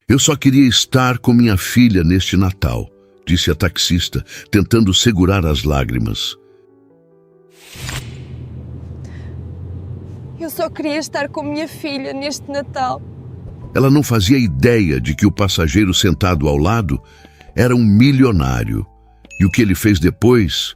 Eu só queria estar com minha filha neste Natal, disse a taxista, tentando segurar as lágrimas. Eu só queria estar com minha filha neste Natal. Ela não fazia ideia de que o passageiro sentado ao lado era um milionário. E o que ele fez depois,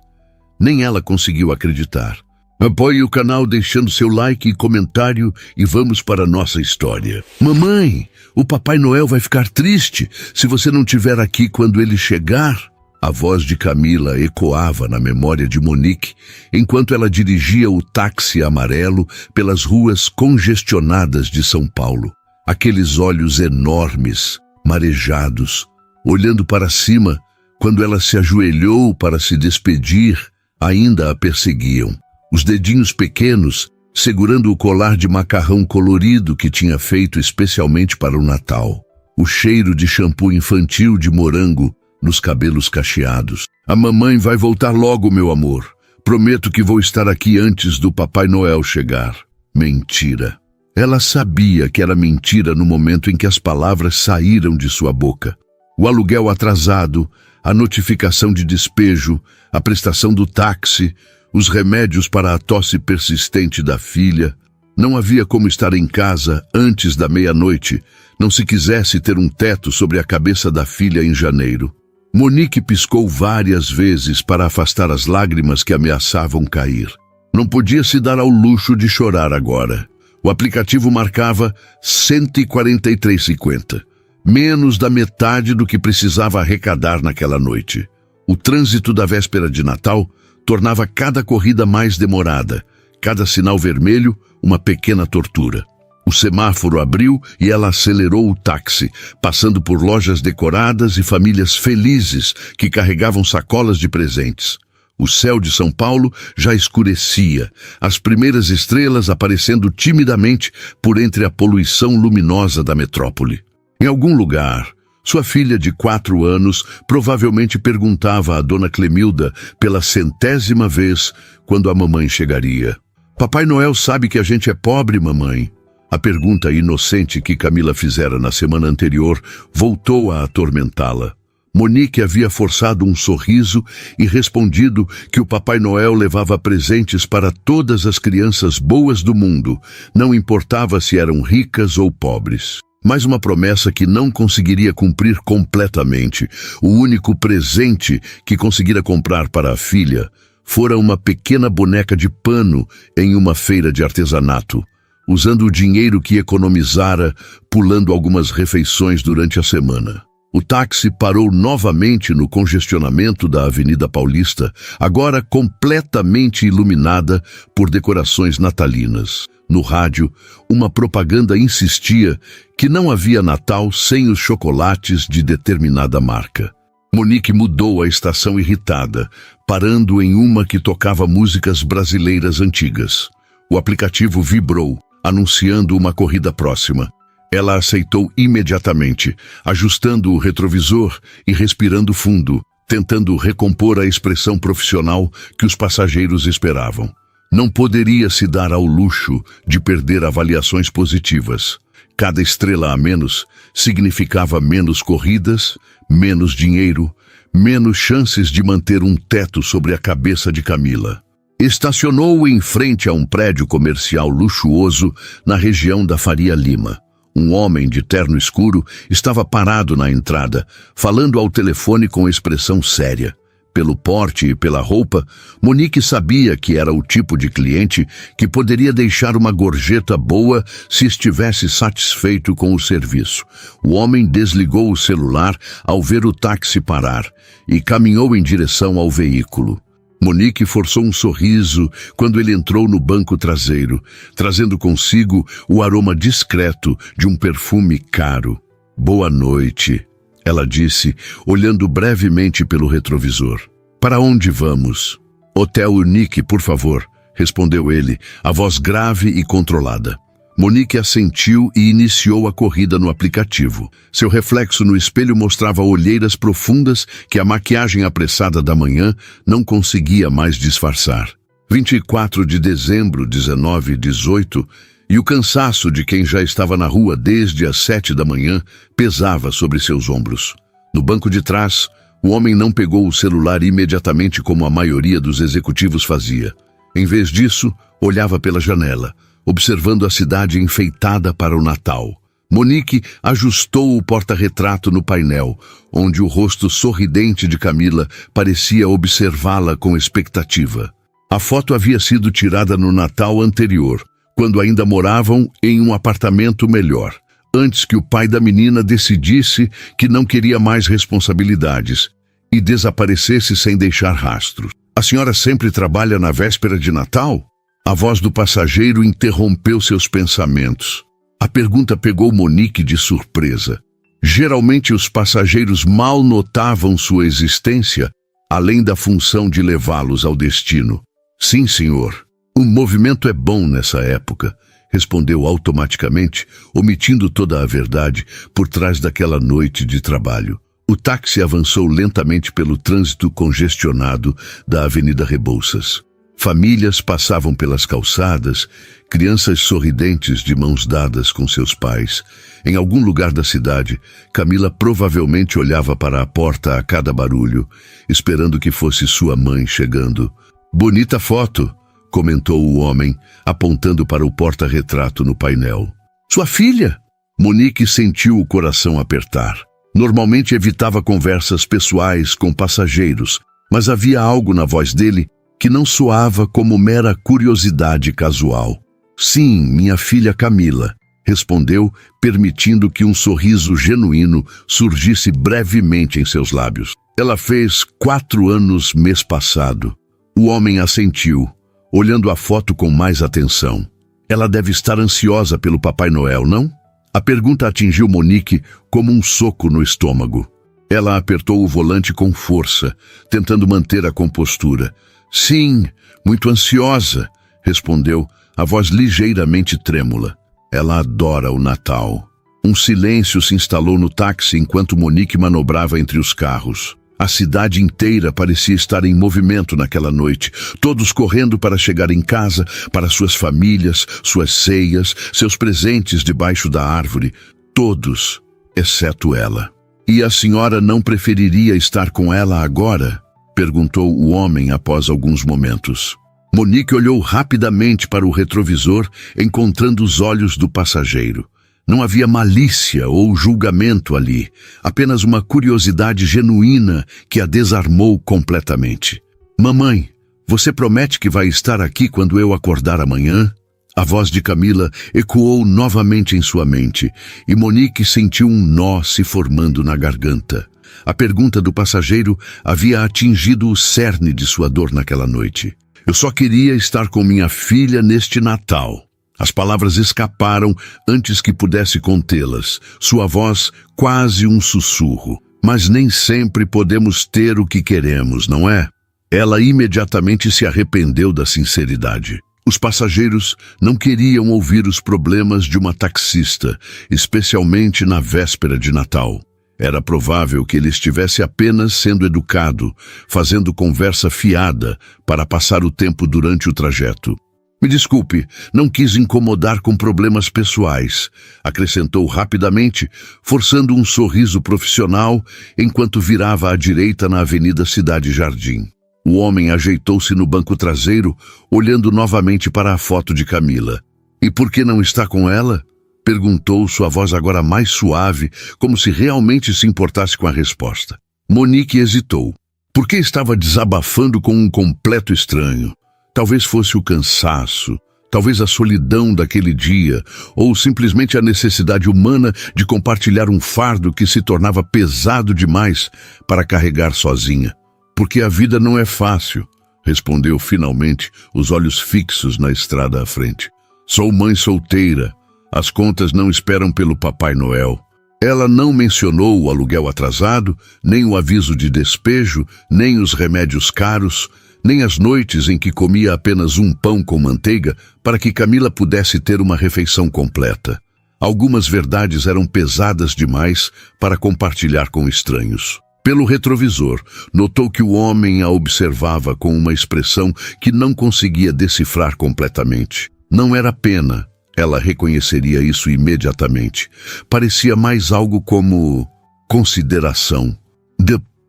nem ela conseguiu acreditar. Apoie o canal deixando seu like e comentário e vamos para a nossa história. Mamãe, o Papai Noel vai ficar triste se você não estiver aqui quando ele chegar. A voz de Camila ecoava na memória de Monique enquanto ela dirigia o táxi amarelo pelas ruas congestionadas de São Paulo. Aqueles olhos enormes, marejados, olhando para cima, quando ela se ajoelhou para se despedir, ainda a perseguiam. Os dedinhos pequenos, segurando o colar de macarrão colorido que tinha feito especialmente para o Natal. O cheiro de shampoo infantil de morango nos cabelos cacheados. A mamãe vai voltar logo, meu amor. Prometo que vou estar aqui antes do Papai Noel chegar. Mentira. Ela sabia que era mentira no momento em que as palavras saíram de sua boca. O aluguel atrasado, a notificação de despejo, a prestação do táxi, os remédios para a tosse persistente da filha. Não havia como estar em casa antes da meia-noite, não se quisesse ter um teto sobre a cabeça da filha em janeiro. Monique piscou várias vezes para afastar as lágrimas que ameaçavam cair. Não podia se dar ao luxo de chorar agora. O aplicativo marcava 143,50, menos da metade do que precisava arrecadar naquela noite. O trânsito da véspera de Natal tornava cada corrida mais demorada, cada sinal vermelho uma pequena tortura. O semáforo abriu e ela acelerou o táxi, passando por lojas decoradas e famílias felizes que carregavam sacolas de presentes. O céu de São Paulo já escurecia, as primeiras estrelas aparecendo timidamente por entre a poluição luminosa da metrópole. Em algum lugar, sua filha de 4 anos provavelmente perguntava a dona Clemilda pela 100ª vez quando a mamãe chegaria. Papai Noel sabe que a gente é pobre, mamãe. A pergunta inocente que Camila fizera na semana anterior voltou a atormentá-la. Monique havia forçado um sorriso e respondido que o Papai Noel levava presentes para todas as crianças boas do mundo, não importava se eram ricas ou pobres. Mas uma promessa que não conseguiria cumprir completamente. O único presente que conseguira comprar para a filha fora uma pequena boneca de pano em uma feira de artesanato, usando o dinheiro que economizara pulando algumas refeições durante a semana. O táxi parou novamente no congestionamento da Avenida Paulista, agora completamente iluminada por decorações natalinas. No rádio, uma propaganda insistia que não havia Natal sem os chocolates de determinada marca. Monique mudou a estação irritada, parando em uma que tocava músicas brasileiras antigas. O aplicativo vibrou, anunciando uma corrida próxima. Ela aceitou imediatamente, ajustando o retrovisor e respirando fundo, tentando recompor a expressão profissional que os passageiros esperavam. Não poderia se dar ao luxo de perder avaliações positivas. Cada estrela a menos significava menos corridas, menos dinheiro, menos chances de manter um teto sobre a cabeça de Camila. Estacionou em frente a um prédio comercial luxuoso na região da Faria Lima. Um homem de terno escuro estava parado na entrada, falando ao telefone com expressão séria. Pelo porte e pela roupa, Monique sabia que era o tipo de cliente que poderia deixar uma gorjeta boa se estivesse satisfeito com o serviço. O homem desligou o celular ao ver o táxi parar e caminhou em direção ao veículo. Monique forçou um sorriso quando ele entrou no banco traseiro, trazendo consigo o aroma discreto de um perfume caro. "Boa noite", ela disse, olhando brevemente pelo retrovisor. "Para onde vamos?" "Hotel Unique, por favor", respondeu ele, a voz grave e controlada. Monique assentiu e iniciou a corrida no aplicativo. Seu reflexo no espelho mostrava olheiras profundas que a maquiagem apressada da manhã não conseguia mais disfarçar. 24 de dezembro, 19:18, e o cansaço de quem já estava na rua desde as 7 da manhã pesava sobre seus ombros. No banco de trás, o homem não pegou o celular imediatamente como a maioria dos executivos fazia. Em vez disso, olhava pela janela, observando a cidade enfeitada para o Natal. Monique ajustou o porta-retrato no painel, onde o rosto sorridente de Camila parecia observá-la com expectativa. A foto havia sido tirada no Natal anterior, quando ainda moravam em um apartamento melhor, antes que o pai da menina decidisse que não queria mais responsabilidades e desaparecesse sem deixar rastro. A senhora sempre trabalha na véspera de Natal? A voz do passageiro interrompeu seus pensamentos. A pergunta pegou Monique de surpresa. Geralmente os passageiros mal notavam sua existência, além da função de levá-los ao destino. Sim, senhor. O movimento é bom nessa época, respondeu automaticamente, omitindo toda a verdade por trás daquela noite de trabalho. O táxi avançou lentamente pelo trânsito congestionado da Avenida Rebouças. Famílias passavam pelas calçadas, crianças sorridentes de mãos dadas com seus pais. Em algum lugar da cidade, Camila provavelmente olhava para a porta a cada barulho, esperando que fosse sua mãe chegando. «Bonita foto», comentou o homem, apontando para o porta-retrato no painel. «Sua filha?» Monique sentiu o coração apertar. Normalmente evitava conversas pessoais com passageiros, mas havia algo na voz dele que não soava como mera curiosidade casual. «Sim, minha filha Camila», respondeu, permitindo que um sorriso genuíno surgisse brevemente em seus lábios. «Ela fez 4 anos mês passado». O homem assentiu, olhando a foto com mais atenção. «Ela deve estar ansiosa pelo Papai Noel, não?» A pergunta atingiu Monique como um soco no estômago. Ela apertou o volante com força, tentando manter a compostura. «Sim, muito ansiosa», respondeu, a voz ligeiramente trêmula. «Ela adora o Natal». Um silêncio se instalou no táxi enquanto Monique manobrava entre os carros. A cidade inteira parecia estar em movimento naquela noite, todos correndo para chegar em casa, para suas famílias, suas ceias, seus presentes debaixo da árvore. Todos, exceto ela. «E a senhora não preferiria estar com ela agora?» perguntou o homem após alguns momentos. Monique olhou rapidamente para o retrovisor, encontrando os olhos do passageiro. Não havia malícia ou julgamento ali, apenas uma curiosidade genuína que a desarmou completamente. «Mamãe, você promete que vai estar aqui quando eu acordar amanhã?» A voz de Camila ecoou novamente em sua mente, e Monique sentiu um nó se formando na garganta. A pergunta do passageiro havia atingido o cerne de sua dor naquela noite. «Eu só queria estar com minha filha neste Natal». As palavras escaparam antes que pudesse contê-las, sua voz quase um sussurro. «Mas nem sempre podemos ter o que queremos, não é?» Ela imediatamente se arrependeu da sinceridade. Os passageiros não queriam ouvir os problemas de uma taxista, especialmente na véspera de Natal. Era provável que ele estivesse apenas sendo educado, fazendo conversa fiada para passar o tempo durante o trajeto. «Me desculpe, não quis incomodar com problemas pessoais», acrescentou rapidamente, forçando um sorriso profissional enquanto virava à direita na Avenida Cidade Jardim. O homem ajeitou-se no banco traseiro, olhando novamente para a foto de Camila. «E por que não está com ela?» perguntou, sua voz agora mais suave, como se realmente se importasse com a resposta. Monique hesitou. Por que estava desabafando com um completo estranho? Talvez fosse o cansaço, talvez a solidão daquele dia, ou simplesmente a necessidade humana de compartilhar um fardo que se tornava pesado demais para carregar sozinha. «Porque a vida não é fácil», respondeu finalmente, os olhos fixos na estrada à frente. «Sou mãe solteira. As contas não esperam pelo Papai Noel». Ela não mencionou o aluguel atrasado, nem o aviso de despejo, nem os remédios caros, nem as noites em que comia apenas um pão com manteiga para que Camila pudesse ter uma refeição completa. Algumas verdades eram pesadas demais para compartilhar com estranhos. Pelo retrovisor, notou que o homem a observava com uma expressão que não conseguia decifrar completamente. Não era pena, Ela reconheceria isso imediatamente. Parecia mais algo como consideração.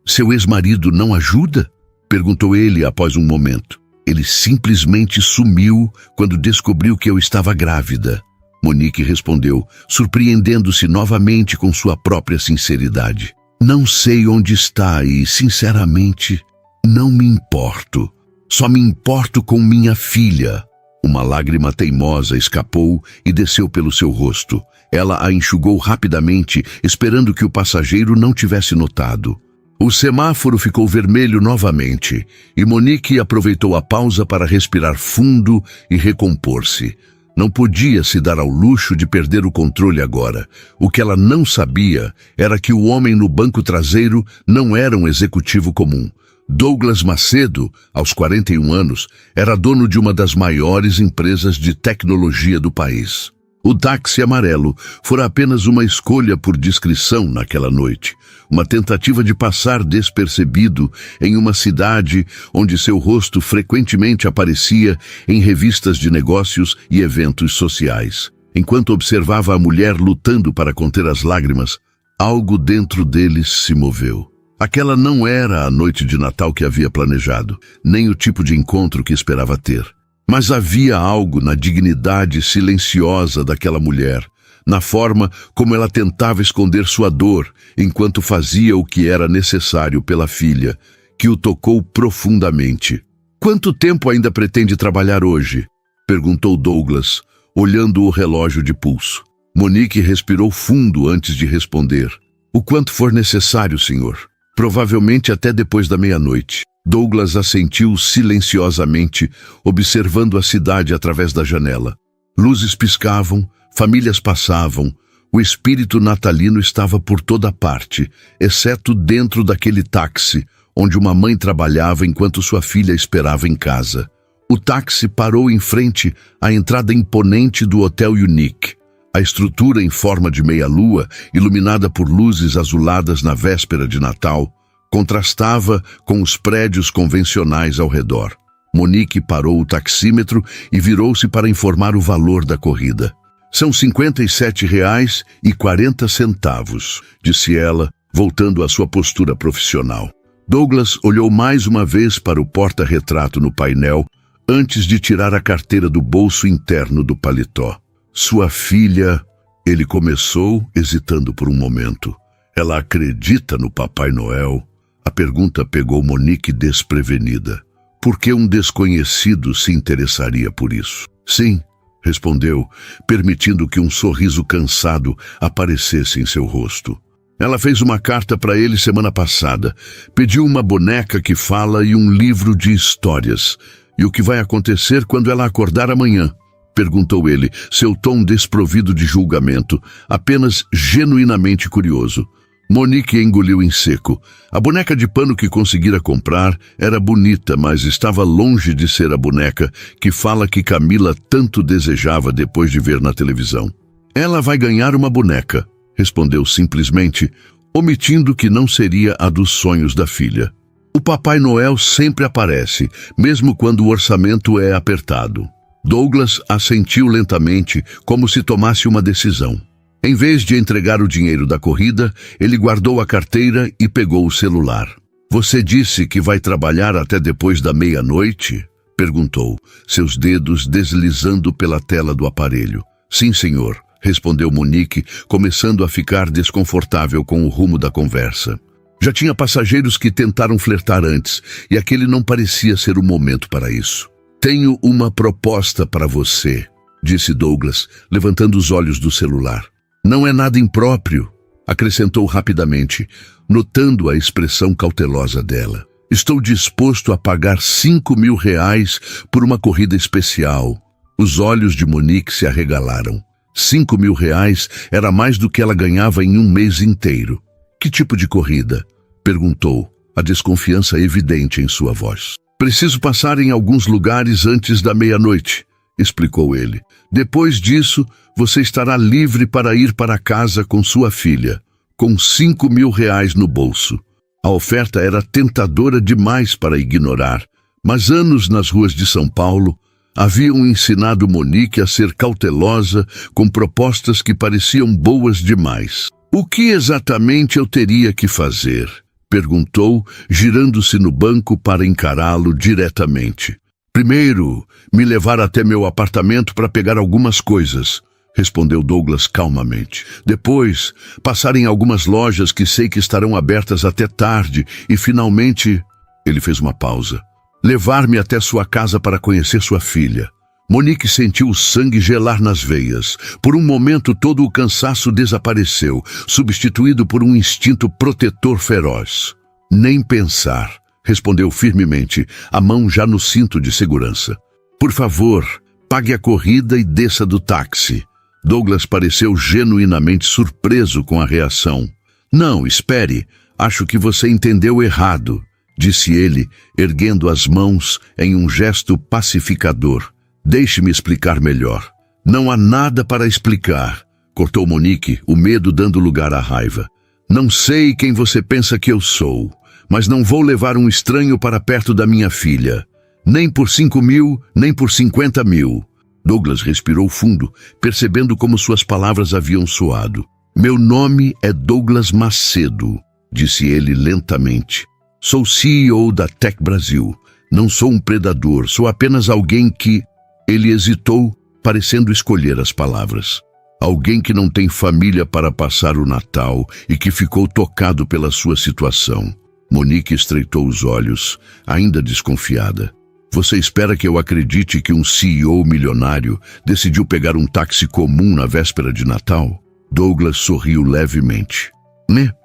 Seu ex-marido não ajuda? Perguntou ele após um momento. Ele simplesmente sumiu quando descobriu que eu estava grávida. Monique respondeu, surpreendendo-se novamente com sua própria sinceridade. Não sei onde está e, sinceramente, não me importo. Só me importo com minha filha. Uma lágrima teimosa escapou e desceu pelo seu rosto. Ela a enxugou rapidamente, esperando que o passageiro não tivesse notado. O semáforo ficou vermelho novamente e Monique aproveitou a pausa para respirar fundo e recompor-se. Não podia se dar ao luxo de perder o controle agora. O que ela não sabia era que o homem no banco traseiro não era um executivo comum. Douglas Macedo, aos 41 anos, era dono de uma das maiores empresas de tecnologia do país. O táxi amarelo fora apenas uma escolha por discrição naquela noite, uma tentativa de passar despercebido em uma cidade onde seu rosto frequentemente aparecia em revistas de negócios e eventos sociais. Enquanto observava a mulher lutando para conter as lágrimas, algo dentro dele se moveu. Aquela não era a noite de Natal que havia planejado, nem o tipo de encontro que esperava ter. Mas havia algo na dignidade silenciosa daquela mulher, na forma como ela tentava esconder sua dor enquanto fazia o que era necessário pela filha, que o tocou profundamente. "Quanto tempo ainda pretende trabalhar hoje?" perguntou Douglas, olhando o relógio de pulso. Monique respirou fundo antes de responder. "O quanto for necessário, senhor. Provavelmente até depois da meia-noite." Douglas assentiu silenciosamente, observando a cidade através da janela. Luzes piscavam, famílias passavam, o espírito natalino estava por toda parte, exceto dentro daquele táxi, onde uma mãe trabalhava enquanto sua filha esperava em casa. O táxi parou em frente à entrada imponente do Hotel Unique. A estrutura em forma de meia-lua, iluminada por luzes azuladas na véspera de Natal, contrastava com os prédios convencionais ao redor. Monique parou o taxímetro e virou-se para informar o valor da corrida. "São R$ 57,40, disse ela, voltando à sua postura profissional. Douglas olhou mais uma vez para o porta-retrato no painel, antes de tirar a carteira do bolso interno do paletó. "Sua filha..." Ele começou, hesitando por um momento. "Ela acredita no Papai Noel?" A pergunta pegou Monique desprevenida. Por que um desconhecido se interessaria por isso? "Sim", respondeu, permitindo que um sorriso cansado aparecesse em seu rosto. "Ela fez uma carta para ele semana passada. Pediu uma boneca que fala e um livro de histórias. E o que vai acontecer quando ela acordar amanhã?" perguntou ele, seu tom desprovido de julgamento, apenas genuinamente curioso. Monique engoliu em seco. A boneca de pano que conseguira comprar era bonita, mas estava longe de ser a boneca que fala que Camila tanto desejava depois de ver na televisão. "Ela vai ganhar uma boneca", respondeu simplesmente, omitindo que não seria a dos sonhos da filha. "O Papai Noel sempre aparece, mesmo quando o orçamento é apertado." Douglas assentiu lentamente, como se tomasse uma decisão. Em vez de entregar o dinheiro da corrida, ele guardou a carteira e pegou o celular. "Você disse que vai trabalhar até depois da meia-noite?" perguntou, seus dedos deslizando pela tela do aparelho. "Sim, senhor", respondeu Monique, começando a ficar desconfortável com o rumo da conversa. Já tinha passageiros que tentaram flertar antes, e aquele não parecia ser o momento para isso. "Tenho uma proposta para você", disse Douglas, levantando os olhos do celular. "Não é nada impróprio", acrescentou rapidamente, notando a expressão cautelosa dela. "Estou disposto a pagar R$ 5.000 por uma corrida especial." Os olhos de Monique se arregalaram. R$ 5.000 era mais do que ela ganhava em um mês inteiro. "Que tipo de corrida?" perguntou, a desconfiança evidente em sua voz. "Preciso passar em alguns lugares antes da meia-noite", explicou ele. "Depois disso, você estará livre para ir para casa com sua filha, com R$ 5.000 no bolso." A oferta era tentadora demais para ignorar, mas anos nas ruas de São Paulo, Haviam ensinado Monique a ser cautelosa com propostas que pareciam boas demais. O que exatamente eu teria que fazer? Perguntou, girando-se no banco para encará-lo diretamente. Primeiro, me levar até meu apartamento para pegar algumas coisas, respondeu Douglas calmamente. Depois, passar em algumas lojas que sei que estarão abertas até tarde e, finalmente, ele fez uma pausa. Levar-me até sua casa para conhecer sua filha. Monique sentiu o sangue gelar nas veias. Por um momento todo o cansaço desapareceu, substituído por um instinto protetor feroz. Nem pensar, respondeu firmemente, a mão já no cinto de segurança. Por favor, pague a corrida e desça do táxi. Douglas pareceu genuinamente surpreso com a reação. Não, espere, acho que você entendeu errado, disse ele, erguendo as mãos em um gesto pacificador. Deixe-me explicar melhor. Não há nada para explicar, cortou Monique, o medo dando lugar à raiva. Não sei quem você pensa que eu sou, mas não vou levar um estranho para perto da minha filha. Nem por 5.000, nem por 50.000. Douglas respirou fundo, percebendo como suas palavras haviam soado. Meu nome é Douglas Macedo, disse ele lentamente. Sou CEO da Tech Brasil. Não sou um predador, sou apenas alguém que... Ele hesitou, parecendo escolher as palavras. Alguém que não tem família para passar o Natal e que ficou tocado pela sua situação. Monique estreitou os olhos, ainda desconfiada. Você espera que eu acredite que um CEO milionário decidiu pegar um táxi comum na véspera de Natal? Douglas sorriu levemente.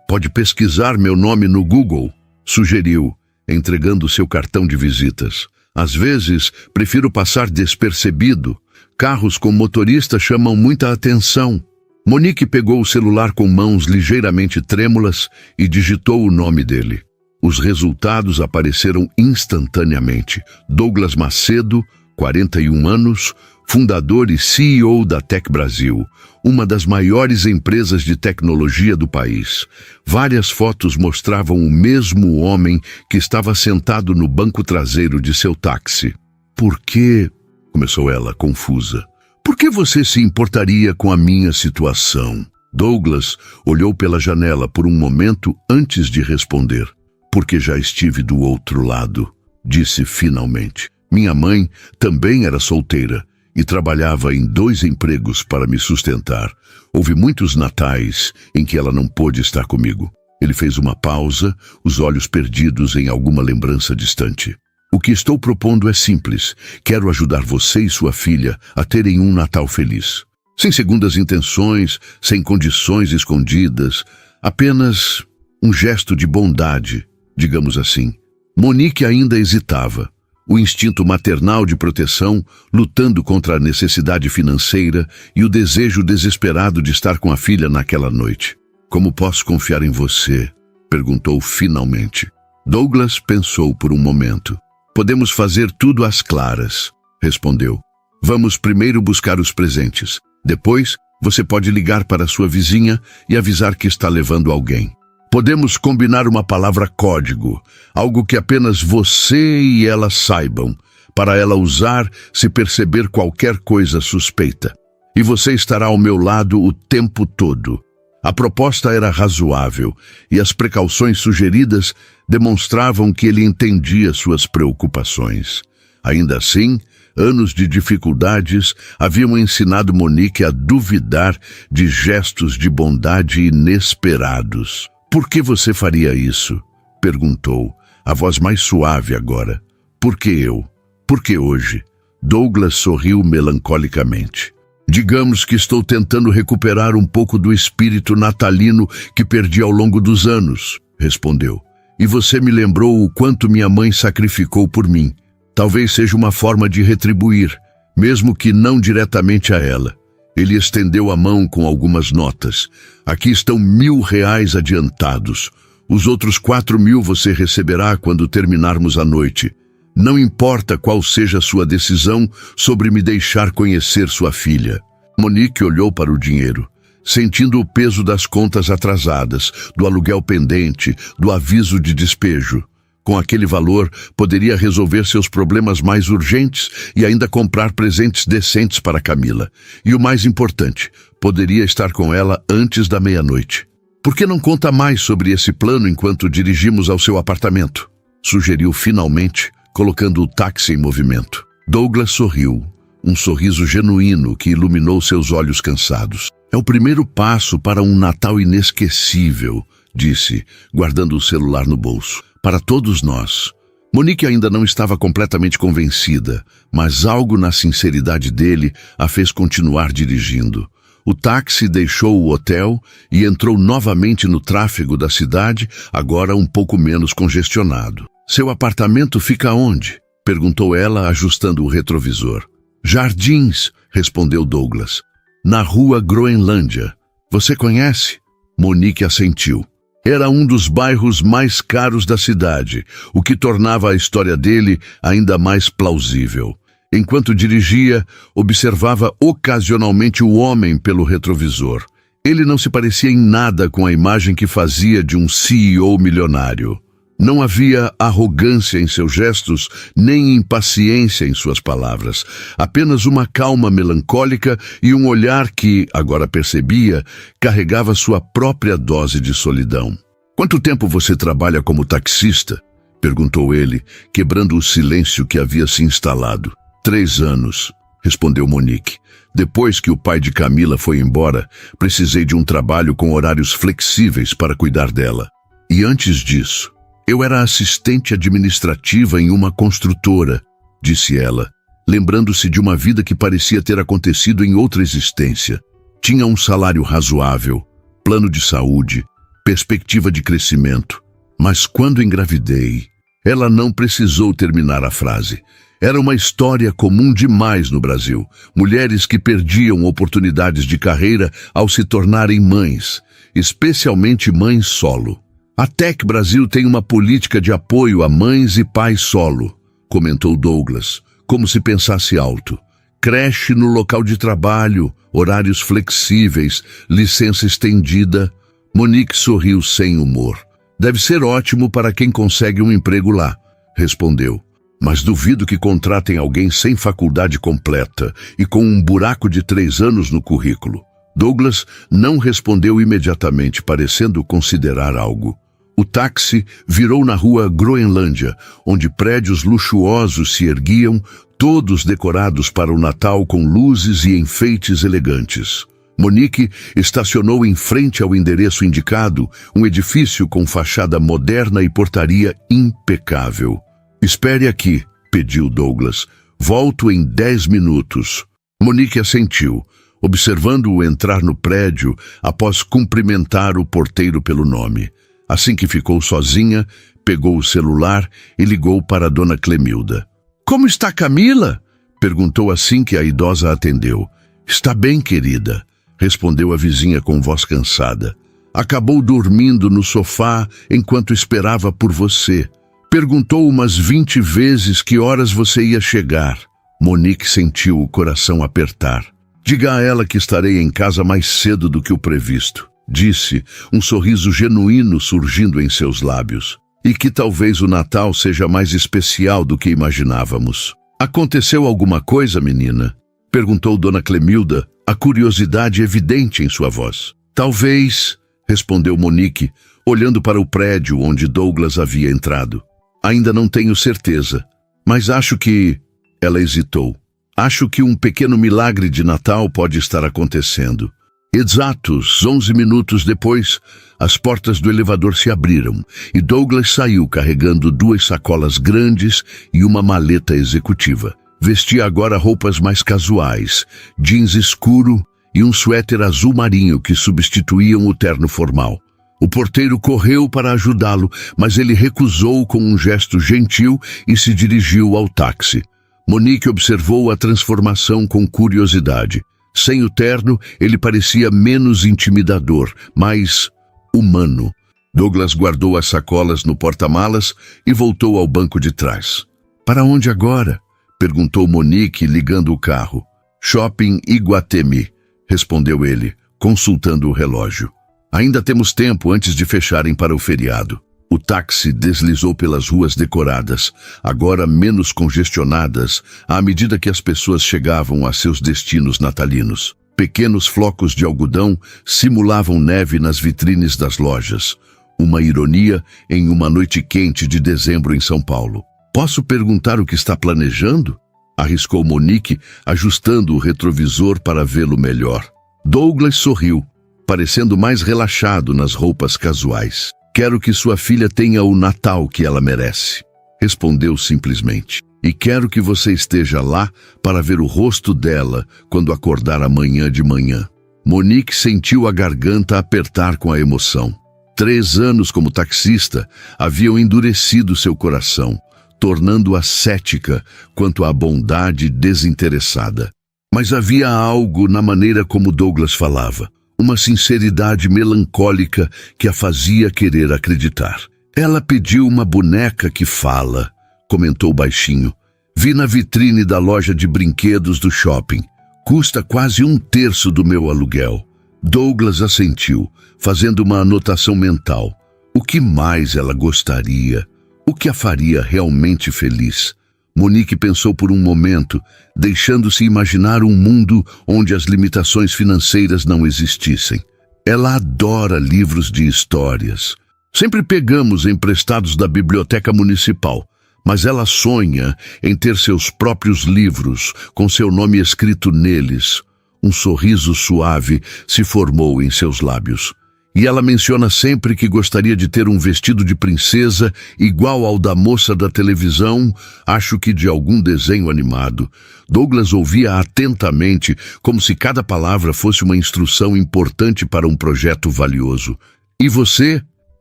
Pode pesquisar meu nome no Google, sugeriu, entregando seu cartão de visitas. Às vezes, prefiro passar despercebido. Carros com motorista chamam muita atenção. Monique pegou o celular com mãos ligeiramente trêmulas e digitou o nome dele. Os resultados apareceram instantaneamente. Douglas Macedo, 41 anos, fundador e CEO da Tech Brasil, uma das maiores empresas de tecnologia do país. Várias fotos mostravam o mesmo homem que estava sentado no banco traseiro de seu táxi. Por que? Começou ela, confusa. Por que você se importaria com a minha situação? Douglas olhou pela janela por um momento antes de responder. Porque já estive do outro lado, disse finalmente. Minha mãe também era solteira e trabalhava em 2 empregos para me sustentar. Houve muitos natais em que ela não pôde estar comigo. Ele fez uma pausa, os olhos perdidos em alguma lembrança distante. O que estou propondo é simples. Quero ajudar você e sua filha a terem um Natal feliz. Sem segundas intenções, sem condições escondidas. Apenas um gesto de bondade, digamos assim. Monique ainda hesitava. O instinto maternal de proteção, lutando contra a necessidade financeira e o desejo desesperado de estar com a filha naquela noite. Como posso confiar em você? Perguntou finalmente. Douglas pensou por um momento. Podemos fazer tudo às claras, respondeu. Vamos primeiro buscar os presentes. Depois, você pode ligar para sua vizinha e avisar que está levando alguém. Podemos combinar uma palavra código, algo que apenas você e ela saibam, para ela usar se perceber qualquer coisa suspeita. E você estará ao meu lado o tempo todo. A proposta era razoável, e as precauções sugeridas demonstravam que ele entendia suas preocupações. Ainda assim, anos de dificuldades haviam ensinado Monique a duvidar de gestos de bondade inesperados. Por que você faria isso? Perguntou, a voz mais suave agora. Por que eu? Por que hoje? Douglas sorriu melancolicamente. Digamos que estou tentando recuperar um pouco do espírito natalino que perdi ao longo dos anos, respondeu. E você me lembrou o quanto minha mãe sacrificou por mim. Talvez seja uma forma de retribuir, mesmo que não diretamente a ela. Ele estendeu a mão com algumas notas. Aqui estão R$1.000 adiantados. Os outros 4.000 você receberá quando terminarmos a noite. Não importa qual seja a sua decisão sobre me deixar conhecer sua filha. Monique olhou para o dinheiro, sentindo o peso das contas atrasadas, do aluguel pendente, do aviso de despejo. Com aquele valor, poderia resolver seus problemas mais urgentes e ainda comprar presentes decentes para Camila. E o mais importante, poderia estar com ela antes da meia-noite. Por que não conta mais sobre esse plano enquanto dirigimos ao seu apartamento? Sugeriu finalmente, colocando o táxi em movimento. Douglas sorriu, um sorriso genuíno que iluminou seus olhos cansados. É o primeiro passo para um Natal inesquecível, disse, guardando o celular no bolso. Para todos nós. Monique ainda não estava completamente convencida, mas algo na sinceridade dele a fez continuar dirigindo. O táxi deixou o hotel e entrou novamente no tráfego da cidade, agora um pouco menos congestionado. Seu apartamento fica onde? Perguntou ela, ajustando o retrovisor. Jardins, respondeu Douglas. Na rua Groenlândia. Você conhece? Monique assentiu. Era um dos bairros mais caros da cidade, o que tornava a história dele ainda mais plausível. Enquanto dirigia, observava ocasionalmente o homem pelo retrovisor. Ele não se parecia em nada com a imagem que fazia de um CEO milionário. Não havia arrogância em seus gestos, nem impaciência em suas palavras. Apenas uma calma melancólica e um olhar que, agora percebia, carregava sua própria dose de solidão. Quanto tempo você trabalha como taxista? Perguntou ele, quebrando o silêncio que havia se instalado. 3 anos, respondeu Monique. Depois que o pai de Camila foi embora, precisei de um trabalho com horários flexíveis para cuidar dela. E antes disso, eu era assistente administrativa em uma construtora, disse ela, lembrando-se de uma vida que parecia ter acontecido em outra existência. Tinha um salário razoável, plano de saúde, perspectiva de crescimento. Mas quando engravidei, ela não precisou terminar a frase. Era uma história comum demais no Brasil. Mulheres que perdiam oportunidades de carreira ao se tornarem mães, especialmente mães solo. A Tech Brasil tem uma política de apoio a mães e pais solo, comentou Douglas, como se pensasse alto. Creche no local de trabalho, horários flexíveis, licença estendida. Monique sorriu sem humor. Deve ser ótimo para quem consegue um emprego lá, respondeu. Mas duvido que contratem alguém sem faculdade completa e com um buraco de 3 anos no currículo. Douglas não respondeu imediatamente, parecendo considerar algo. O táxi virou na rua Groenlândia, onde prédios luxuosos se erguiam, todos decorados para o Natal com luzes e enfeites elegantes. Monique estacionou em frente ao endereço indicado, um edifício com fachada moderna e portaria impecável. Espere aqui, pediu Douglas. Volto em 10 minutos. Monique assentiu, observando-o entrar no prédio após cumprimentar o porteiro pelo nome. Assim que ficou sozinha, pegou o celular e ligou para Dona Clemilda. Como está Camila? Perguntou assim que a idosa atendeu. Está bem, querida, respondeu a vizinha com voz cansada. Acabou dormindo no sofá enquanto esperava por você. Perguntou umas 20 vezes que horas você ia chegar. Monique sentiu o coração apertar. Diga a ela que estarei em casa mais cedo do que o previsto, disse, um sorriso genuíno surgindo em seus lábios. E que talvez o Natal seja mais especial do que imaginávamos. Aconteceu alguma coisa, menina? Perguntou Dona Clemilda, a curiosidade evidente em sua voz. Talvez, respondeu Monique, olhando para o prédio onde Douglas havia entrado. Ainda não tenho certeza, mas acho que... Ela hesitou. Acho que um pequeno milagre de Natal pode estar acontecendo. Exatos 11 minutos depois, as portas do elevador se abriram e Douglas saiu carregando 2 sacolas grandes e uma maleta executiva. Vestia agora roupas mais casuais, jeans escuro e um suéter azul marinho que substituíam o terno formal. O porteiro correu para ajudá-lo, mas ele recusou com um gesto gentil e se dirigiu ao táxi. Monique observou a transformação com curiosidade. Sem o terno, ele parecia menos intimidador, mais humano. Douglas guardou as sacolas no porta-malas e voltou ao banco de trás. Para onde agora? Perguntou Monique, ligando o carro. Shopping Iguatemi, respondeu ele, consultando o relógio. Ainda temos tempo antes de fecharem para o feriado. O táxi deslizou pelas ruas decoradas, agora menos congestionadas, à medida que as pessoas chegavam a seus destinos natalinos. Pequenos flocos de algodão simulavam neve nas vitrines das lojas. Uma ironia em uma noite quente de dezembro em São Paulo. "Posso perguntar o que está planejando?" arriscou Monique, ajustando o retrovisor para vê-lo melhor. Douglas sorriu, parecendo mais relaxado nas roupas casuais. "Quero que sua filha tenha o Natal que ela merece", respondeu simplesmente. "E quero que você esteja lá para ver o rosto dela quando acordar amanhã de manhã." Monique sentiu a garganta apertar com a emoção. 3 anos como taxista haviam endurecido seu coração, tornando-a cética quanto à bondade desinteressada. Mas havia algo na maneira como Douglas falava, uma sinceridade melancólica que a fazia querer acreditar. "Ela pediu uma boneca que fala", comentou baixinho. "Vi na vitrine da loja de brinquedos do shopping. Custa quase 1/3 do meu aluguel." Douglas assentiu, fazendo uma anotação mental. O que mais ela gostaria? O que a faria realmente feliz? Monique pensou por um momento, deixando-se imaginar um mundo onde as limitações financeiras não existissem. Ela adora livros de histórias. Sempre pegamos emprestados da biblioteca municipal, mas ela sonha em ter seus próprios livros, com seu nome escrito neles. Um sorriso suave se formou em seus lábios. E ela menciona sempre que gostaria de ter um vestido de princesa igual ao da moça da televisão, acho que de algum desenho animado. Douglas ouvia atentamente, como se cada palavra fosse uma instrução importante para um projeto valioso. "E você?"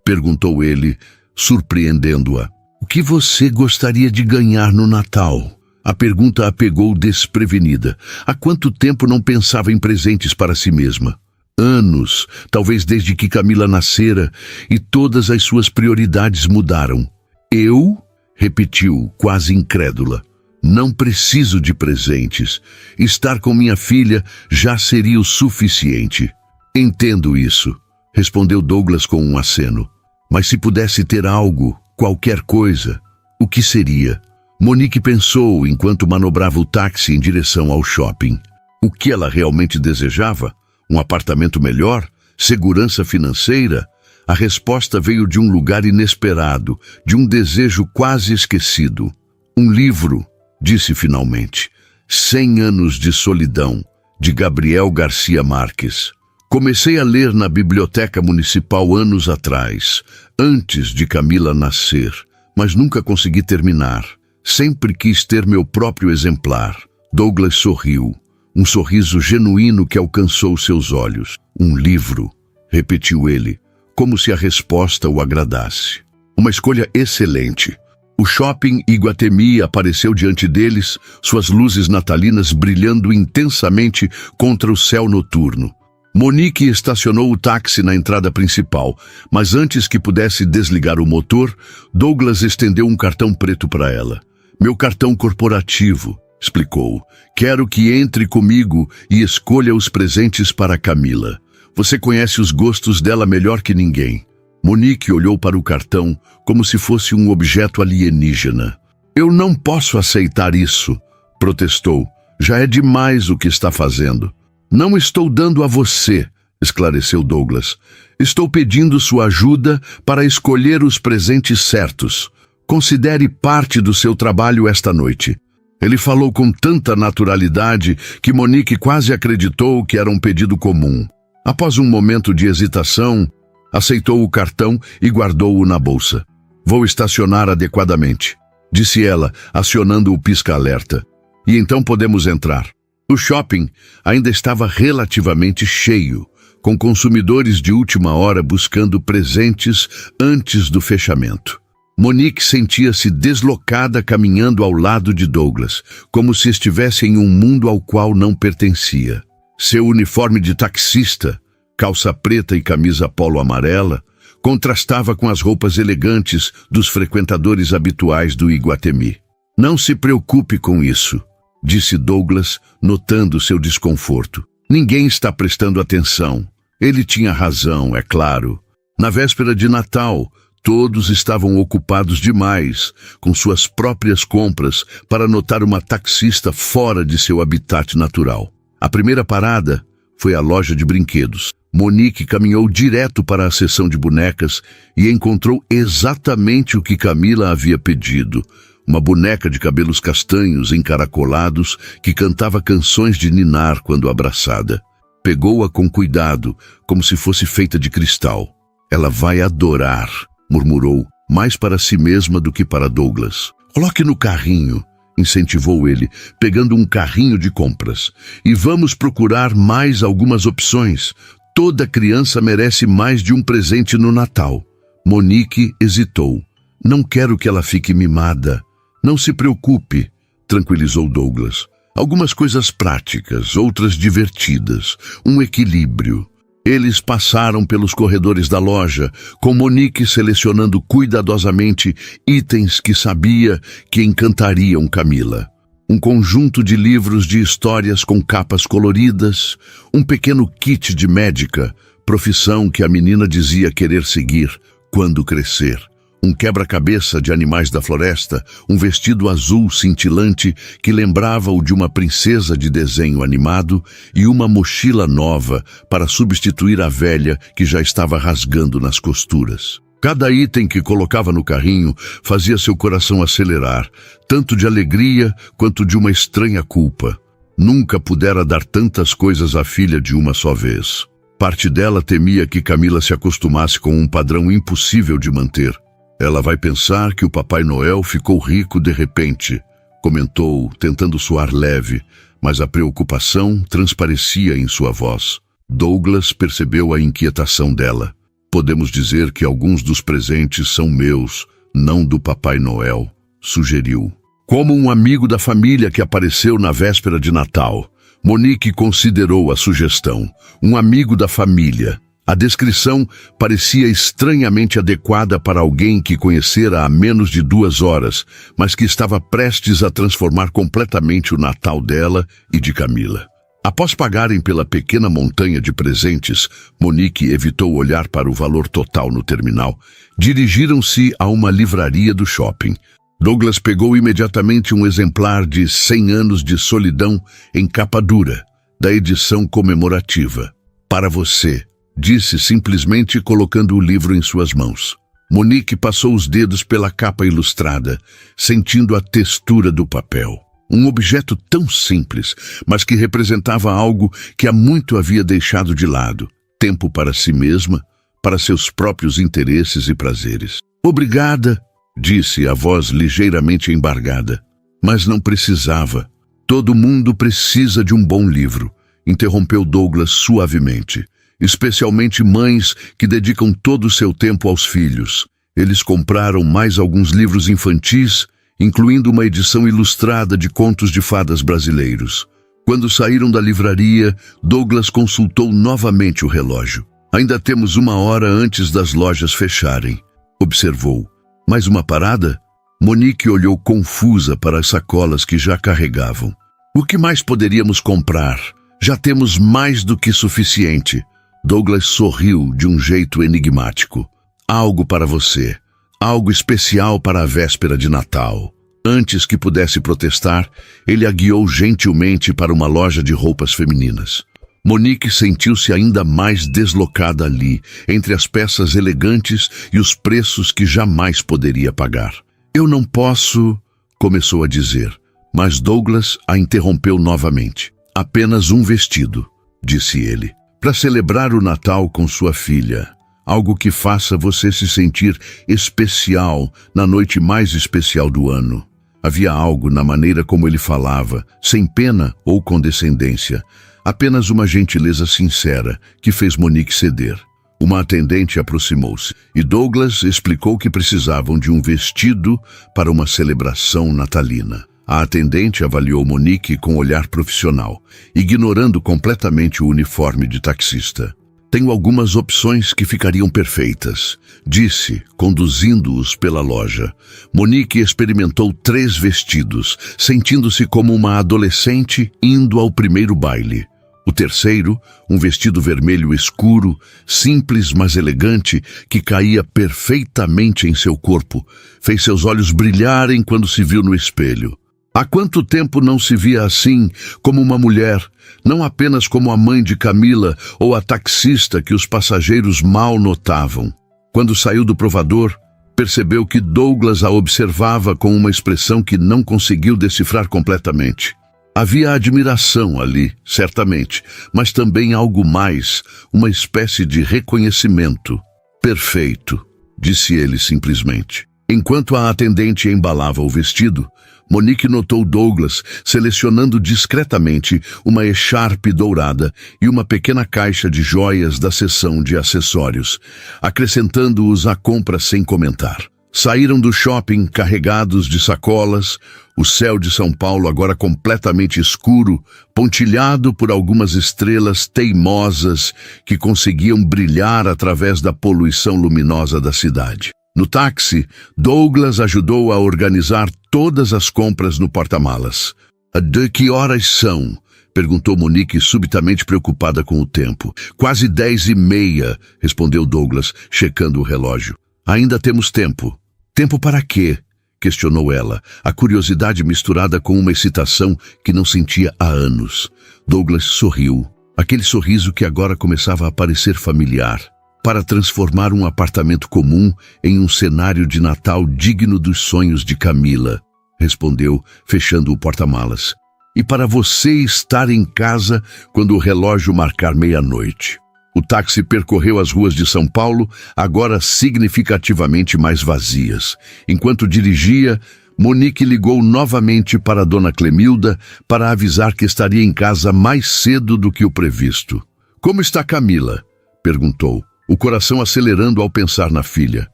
perguntou ele, surpreendendo-a. "O que você gostaria de ganhar no Natal?" A pergunta a pegou desprevenida. Há quanto tempo não pensava em presentes para si mesma? Anos, talvez desde que Camila nascera, e todas as suas prioridades mudaram. "Eu?" repetiu, quase incrédula. "Não preciso de presentes. Estar com minha filha já seria o suficiente." "Entendo isso", respondeu Douglas com um aceno. "Mas se pudesse ter algo, qualquer coisa, o que seria?" Monique pensou enquanto manobrava o táxi em direção ao shopping. O que ela realmente desejava? Um apartamento melhor? Segurança financeira? A resposta veio de um lugar inesperado, de um desejo quase esquecido. "Um livro", disse finalmente. 100 anos de solidão, de Gabriel Garcia Marques. "Comecei a ler na biblioteca municipal anos atrás, antes de Camila nascer, mas nunca consegui terminar. Sempre quis ter meu próprio exemplar." Douglas sorriu. Um sorriso genuíno que alcançou seus olhos. "Um livro", repetiu ele, como se a resposta o agradasse. Uma escolha excelente. O shopping Iguatemi apareceu diante deles, suas luzes natalinas brilhando intensamente contra o céu noturno. Monique estacionou o táxi na entrada principal, mas antes que pudesse desligar o motor, Douglas estendeu um cartão preto para ela. "Meu cartão corporativo", explicou. "Quero que entre comigo e escolha os presentes para Camila. Você conhece os gostos dela melhor que ninguém." Monique olhou para o cartão como se fosse um objeto alienígena. "Eu não posso aceitar isso", protestou. "Já é demais o que está fazendo." "Não estou dando a você", esclareceu Douglas. "Estou pedindo sua ajuda para escolher os presentes certos. Considere parte do seu trabalho esta noite." Ele falou com tanta naturalidade que Monique quase acreditou que era um pedido comum. Após um momento de hesitação, aceitou o cartão e guardou-o na bolsa. "Vou estacionar adequadamente", disse ela, acionando o pisca-alerta. "E então podemos entrar." O shopping ainda estava relativamente cheio, com consumidores de última hora buscando presentes antes do fechamento. Monique sentia-se deslocada caminhando ao lado de Douglas, como se estivesse em um mundo ao qual não pertencia. Seu uniforme de taxista, calça preta e camisa polo amarela, contrastava com as roupas elegantes dos frequentadores habituais do Iguatemi. "Não se preocupe com isso", disse Douglas, notando seu desconforto. "Ninguém está prestando atenção." Ele tinha razão, é claro. Na véspera de Natal, Todos estavam ocupados demais com suas próprias compras para notar uma taxista fora de seu habitat natural. A primeira parada foi a loja de brinquedos. Monique caminhou direto para a seção de bonecas e encontrou exatamente o que Camila havia pedido. Uma boneca de cabelos castanhos encaracolados que cantava canções de ninar quando abraçada. Pegou-a com cuidado, como se fosse feita de cristal. "Ela vai adorar", murmurou, mais para si mesma do que para Douglas. "Coloque no carrinho", incentivou ele, pegando um carrinho de compras. "E vamos procurar mais algumas opções. Toda criança merece mais de um presente no Natal." Monique hesitou. "Não quero que ela fique mimada." "Não se preocupe", tranquilizou Douglas. "Algumas coisas práticas, outras divertidas. Um equilíbrio." Eles passaram pelos corredores da loja, com Monique selecionando cuidadosamente itens que sabia que encantariam Camila. Um conjunto de livros de histórias com capas coloridas, um pequeno kit de médica, profissão que a menina dizia querer seguir quando crescer. Um quebra-cabeça de animais da floresta, um vestido azul cintilante que lembrava o de uma princesa de desenho animado e uma mochila nova para substituir a velha que já estava rasgando nas costuras. Cada item que colocava no carrinho fazia seu coração acelerar, tanto de alegria quanto de uma estranha culpa. Nunca pudera dar tantas coisas à filha de uma só vez. Parte dela temia que Camila se acostumasse com um padrão impossível de manter. "Ela vai pensar que o Papai Noel ficou rico de repente", comentou, tentando soar leve, mas a preocupação transparecia em sua voz. Douglas percebeu a inquietação dela. "Podemos dizer que alguns dos presentes são meus, não do Papai Noel", sugeriu. Como um amigo da família que apareceu na véspera de Natal, Monique considerou a sugestão. Um amigo da família. A descrição parecia estranhamente adequada para alguém que conhecera há menos de 2 horas, mas que estava prestes a transformar completamente o Natal dela e de Camila. Após pagarem pela pequena montanha de presentes, Monique evitou olhar para o valor total no terminal. Dirigiram-se a uma livraria do shopping. Douglas pegou imediatamente um exemplar de 100 anos de solidão em capa dura, da edição comemorativa. "Para você", disse simplesmente colocando o livro em suas mãos. Monique passou os dedos pela capa ilustrada, sentindo a textura do papel. Um objeto tão simples, mas que representava algo que há muito havia deixado de lado. Tempo para si mesma, para seus próprios interesses e prazeres. "Obrigada", disse a voz ligeiramente embargada. "Mas não precisava. Todo mundo precisa de um bom livro", interrompeu Douglas suavemente. "Especialmente mães que dedicam todo o seu tempo aos filhos." Eles compraram mais alguns livros infantis, incluindo uma edição ilustrada de contos de fadas brasileiros. Quando saíram da livraria, Douglas consultou novamente o relógio. "Ainda temos 1 hora antes das lojas fecharem", observou. "Mais uma parada?" Monique olhou confusa para as sacolas que já carregavam. "O que mais poderíamos comprar? Já temos mais do que suficiente." Douglas sorriu de um jeito enigmático. "Algo para você. Algo especial para a véspera de Natal." Antes que pudesse protestar, ele a guiou gentilmente para uma loja de roupas femininas. Monique sentiu-se ainda mais deslocada ali, entre as peças elegantes e os preços que jamais poderia pagar. "Eu não posso", começou a dizer, mas Douglas a interrompeu novamente. "Apenas um vestido", disse ele. "Para celebrar o Natal com sua filha. Algo que faça você se sentir especial na noite mais especial do ano." Havia algo na maneira como ele falava, sem pena ou condescendência. Apenas uma gentileza sincera que fez Monique ceder. Uma atendente aproximou-se e Douglas explicou que precisavam de um vestido para uma celebração natalina. A atendente avaliou Monique com olhar profissional, ignorando completamente o uniforme de taxista. "Tenho algumas opções que ficariam perfeitas", disse, conduzindo-os pela loja. Monique experimentou 3 vestidos, sentindo-se como uma adolescente indo ao primeiro baile. O terceiro, um vestido vermelho escuro, simples mas elegante, que caía perfeitamente em seu corpo, fez seus olhos brilharem quando se viu no espelho. Há quanto tempo não se via assim, como uma mulher, não apenas como a mãe de Camila ou a taxista que os passageiros mal notavam. Quando saiu do provador, percebeu que Douglas a observava com uma expressão que não conseguiu decifrar completamente. Havia admiração ali, certamente, mas também algo mais, uma espécie de reconhecimento. Perfeito, disse ele simplesmente. Enquanto a atendente embalava o vestido, Monique notou Douglas selecionando discretamente uma echarpe dourada e uma pequena caixa de joias da seção de acessórios, acrescentando-os à compra sem comentar. Saíram do shopping carregados de sacolas, o céu de São Paulo agora completamente escuro, pontilhado por algumas estrelas teimosas que conseguiam brilhar através da poluição luminosa da cidade. No táxi, Douglas ajudou a organizar todas as compras no porta-malas. "De que horas são?" perguntou Monique, subitamente preocupada com o tempo. "Quase 10h30, respondeu Douglas, checando o relógio. "Ainda temos tempo." "Tempo para quê?" questionou ela, a curiosidade misturada com uma excitação que não sentia há anos. Douglas sorriu, aquele sorriso que agora começava a parecer familiar. "Para transformar um apartamento comum em um cenário de Natal digno dos sonhos de Camila", respondeu, fechando o porta-malas. "E para você estar em casa quando o relógio marcar meia-noite." O táxi percorreu as ruas de São Paulo, agora significativamente mais vazias. Enquanto dirigia, Monique ligou novamente para Dona Clemilda para avisar que estaria em casa mais cedo do que o previsto. "Como está Camila?" perguntou, o coração acelerando ao pensar na filha.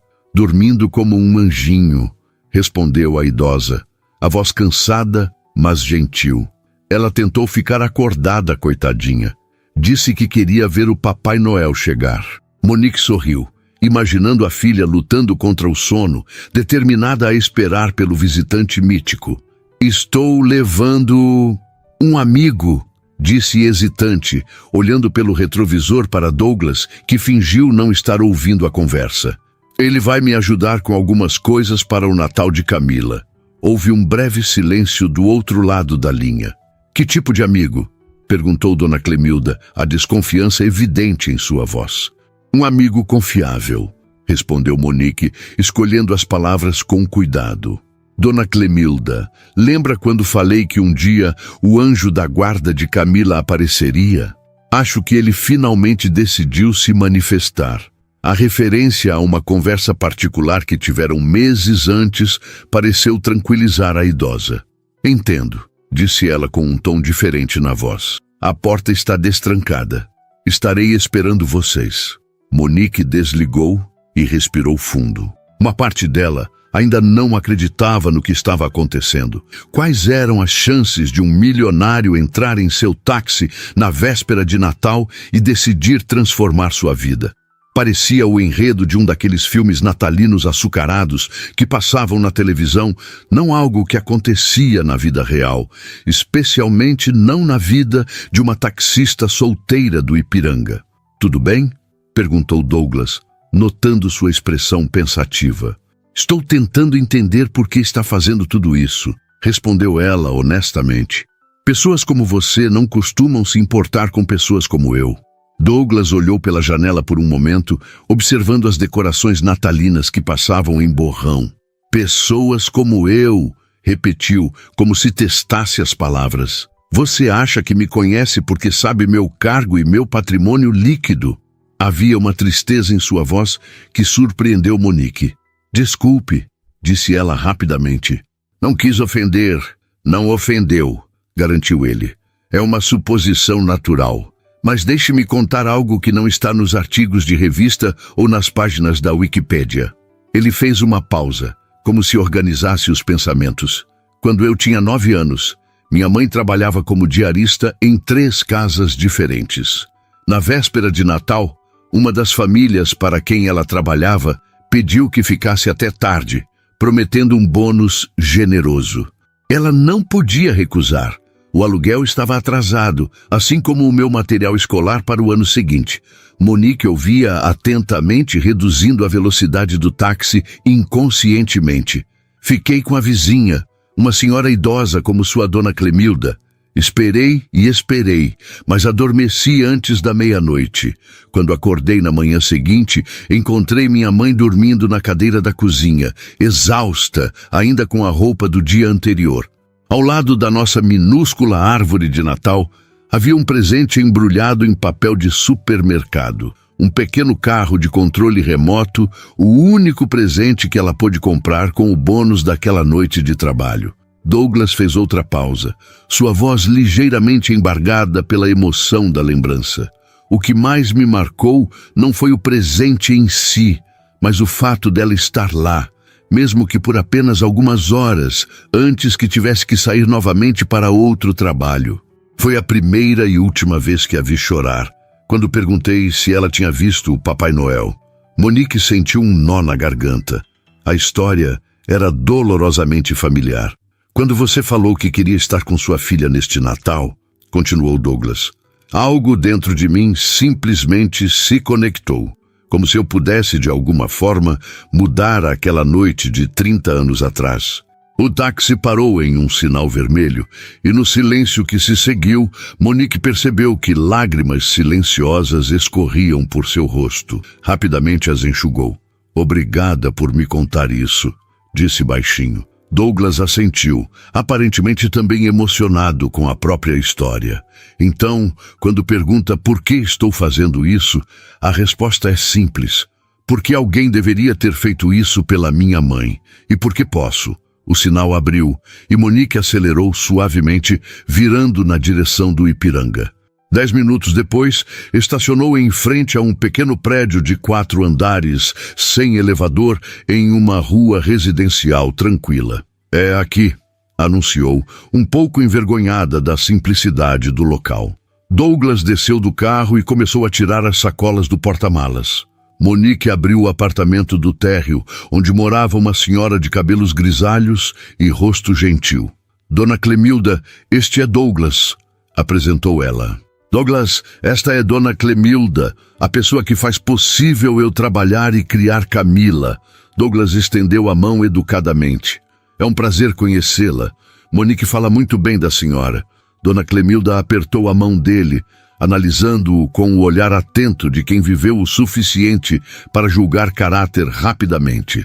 "Dormindo como um anjinho", respondeu a idosa, a voz cansada, mas gentil. Ela tentou ficar acordada, coitadinha. Disse que queria ver o Papai Noel chegar. Monique sorriu, imaginando a filha lutando contra o sono, determinada a esperar pelo visitante mítico. "Estou levando um amigo", disse hesitante, olhando pelo retrovisor para Douglas, que fingiu não estar ouvindo a conversa. "Ele vai me ajudar com algumas coisas para o Natal de Camila." Houve um breve silêncio do outro lado da linha. "Que tipo de amigo?" perguntou Dona Clemilda, a desconfiança evidente em sua voz. "Um amigo confiável", respondeu Monique, escolhendo as palavras com cuidado. "Dona Clemilda, lembra quando falei que um dia o anjo da guarda de Camila apareceria? Acho que ele finalmente decidiu se manifestar." A referência a uma conversa particular que tiveram meses antes pareceu tranquilizar a idosa. "Entendo", disse ela com um tom diferente na voz. "A porta está destrancada. Estarei esperando vocês." Monique desligou e respirou fundo. Uma parte dela ainda não acreditava no que estava acontecendo. Quais eram as chances de um milionário entrar em seu táxi na véspera de Natal e decidir transformar sua vida? Parecia o enredo de um daqueles filmes natalinos açucarados que passavam na televisão, não algo que acontecia na vida real, especialmente não na vida de uma taxista solteira do Ipiranga. "Tudo bem?" perguntou Douglas, notando sua expressão pensativa. "Estou tentando entender por que está fazendo tudo isso", respondeu ela honestamente. "Pessoas como você não costumam se importar com pessoas como eu." Douglas olhou pela janela por um momento, observando as decorações natalinas que passavam em borrão. "Pessoas como eu", repetiu, como se testasse as palavras. "Você acha que me conhece porque sabe meu cargo e meu patrimônio líquido?" Havia uma tristeza em sua voz que surpreendeu Monique. "Desculpe", disse ela rapidamente. "Não quis ofender." "Não ofendeu", garantiu ele. "É uma suposição natural. Mas deixe-me contar algo que não está nos artigos de revista ou nas páginas da Wikipédia." Ele fez uma pausa, como se organizasse os pensamentos. "Quando eu tinha 9 anos, minha mãe trabalhava como diarista em 3 casas diferentes. Na véspera de Natal, uma das famílias para quem ela trabalhava pediu que ficasse até tarde, prometendo um bônus generoso. Ela não podia recusar. O aluguel estava atrasado, assim como o meu material escolar para o ano seguinte. Monique ouvia atentamente, reduzindo a velocidade do táxi inconscientemente. Fiquei com a vizinha, uma senhora idosa como sua dona Clemilda. Esperei e esperei, mas adormeci antes da meia-noite. Quando acordei na manhã seguinte, encontrei minha mãe dormindo na cadeira da cozinha, exausta, ainda com a roupa do dia anterior. Ao lado da nossa minúscula árvore de Natal, havia um presente embrulhado em papel de supermercado. Um pequeno carro de controle remoto, o único presente que ela pôde comprar com o bônus daquela noite de trabalho. Douglas fez outra pausa, sua voz ligeiramente embargada pela emoção da lembrança. O que mais me marcou não foi o presente em si, mas o fato dela estar lá, mesmo que por apenas algumas horas, antes que tivesse que sair novamente para outro trabalho. Foi a primeira e última vez que a vi chorar, quando perguntei se ela tinha visto o Papai Noel. Monique sentiu um nó na garganta. A história era dolorosamente familiar. Quando você falou que queria estar com sua filha neste Natal, continuou Douglas, algo dentro de mim simplesmente se conectou, como se eu pudesse, de alguma forma, mudar aquela noite de 30 anos atrás. O táxi parou em um sinal vermelho, e no silêncio que se seguiu, Monique percebeu que lágrimas silenciosas escorriam por seu rosto. Rapidamente as enxugou. Obrigada por me contar isso, disse baixinho. Douglas assentiu, aparentemente também emocionado com a própria história. Então, quando pergunta por que estou fazendo isso, a resposta é simples. Porque alguém deveria ter feito isso pela minha mãe. E porque posso. O sinal abriu e Monique acelerou suavemente, virando na direção do Ipiranga. 10 minutos depois, estacionou em frente a um pequeno prédio de 4 andares, sem elevador, em uma rua residencial tranquila. É aqui, anunciou, um pouco envergonhada da simplicidade do local. Douglas desceu do carro e começou a tirar as sacolas do porta-malas. Monique abriu o apartamento do térreo, onde morava uma senhora de cabelos grisalhos e rosto gentil. Dona Clemilda, este é Douglas, apresentou ela. Douglas, esta é Dona Clemilda, a pessoa que faz possível eu trabalhar e criar Camila. Douglas estendeu a mão educadamente. É um prazer conhecê-la. Monique fala muito bem da senhora. Dona Clemilda apertou a mão dele, analisando-o com o olhar atento de quem viveu o suficiente para julgar caráter rapidamente.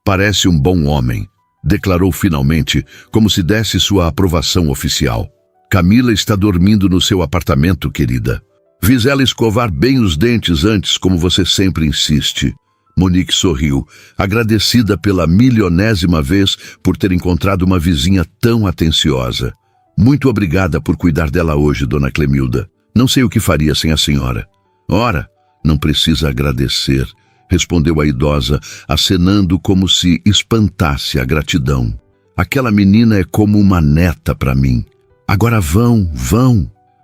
Parece um bom homem, declarou finalmente, como se desse sua aprovação oficial. Camila está dormindo no seu apartamento, querida. Fiz ela escovar bem os dentes antes, como você sempre insiste. Monique sorriu, agradecida pela milionésima vez por ter encontrado uma vizinha tão atenciosa. Muito obrigada por cuidar dela hoje, Dona Clemilda. Não sei o que faria sem a senhora. Ora, não precisa agradecer, respondeu a idosa, acenando como se espantasse a gratidão. Aquela menina é como uma neta para mim. Agora vão.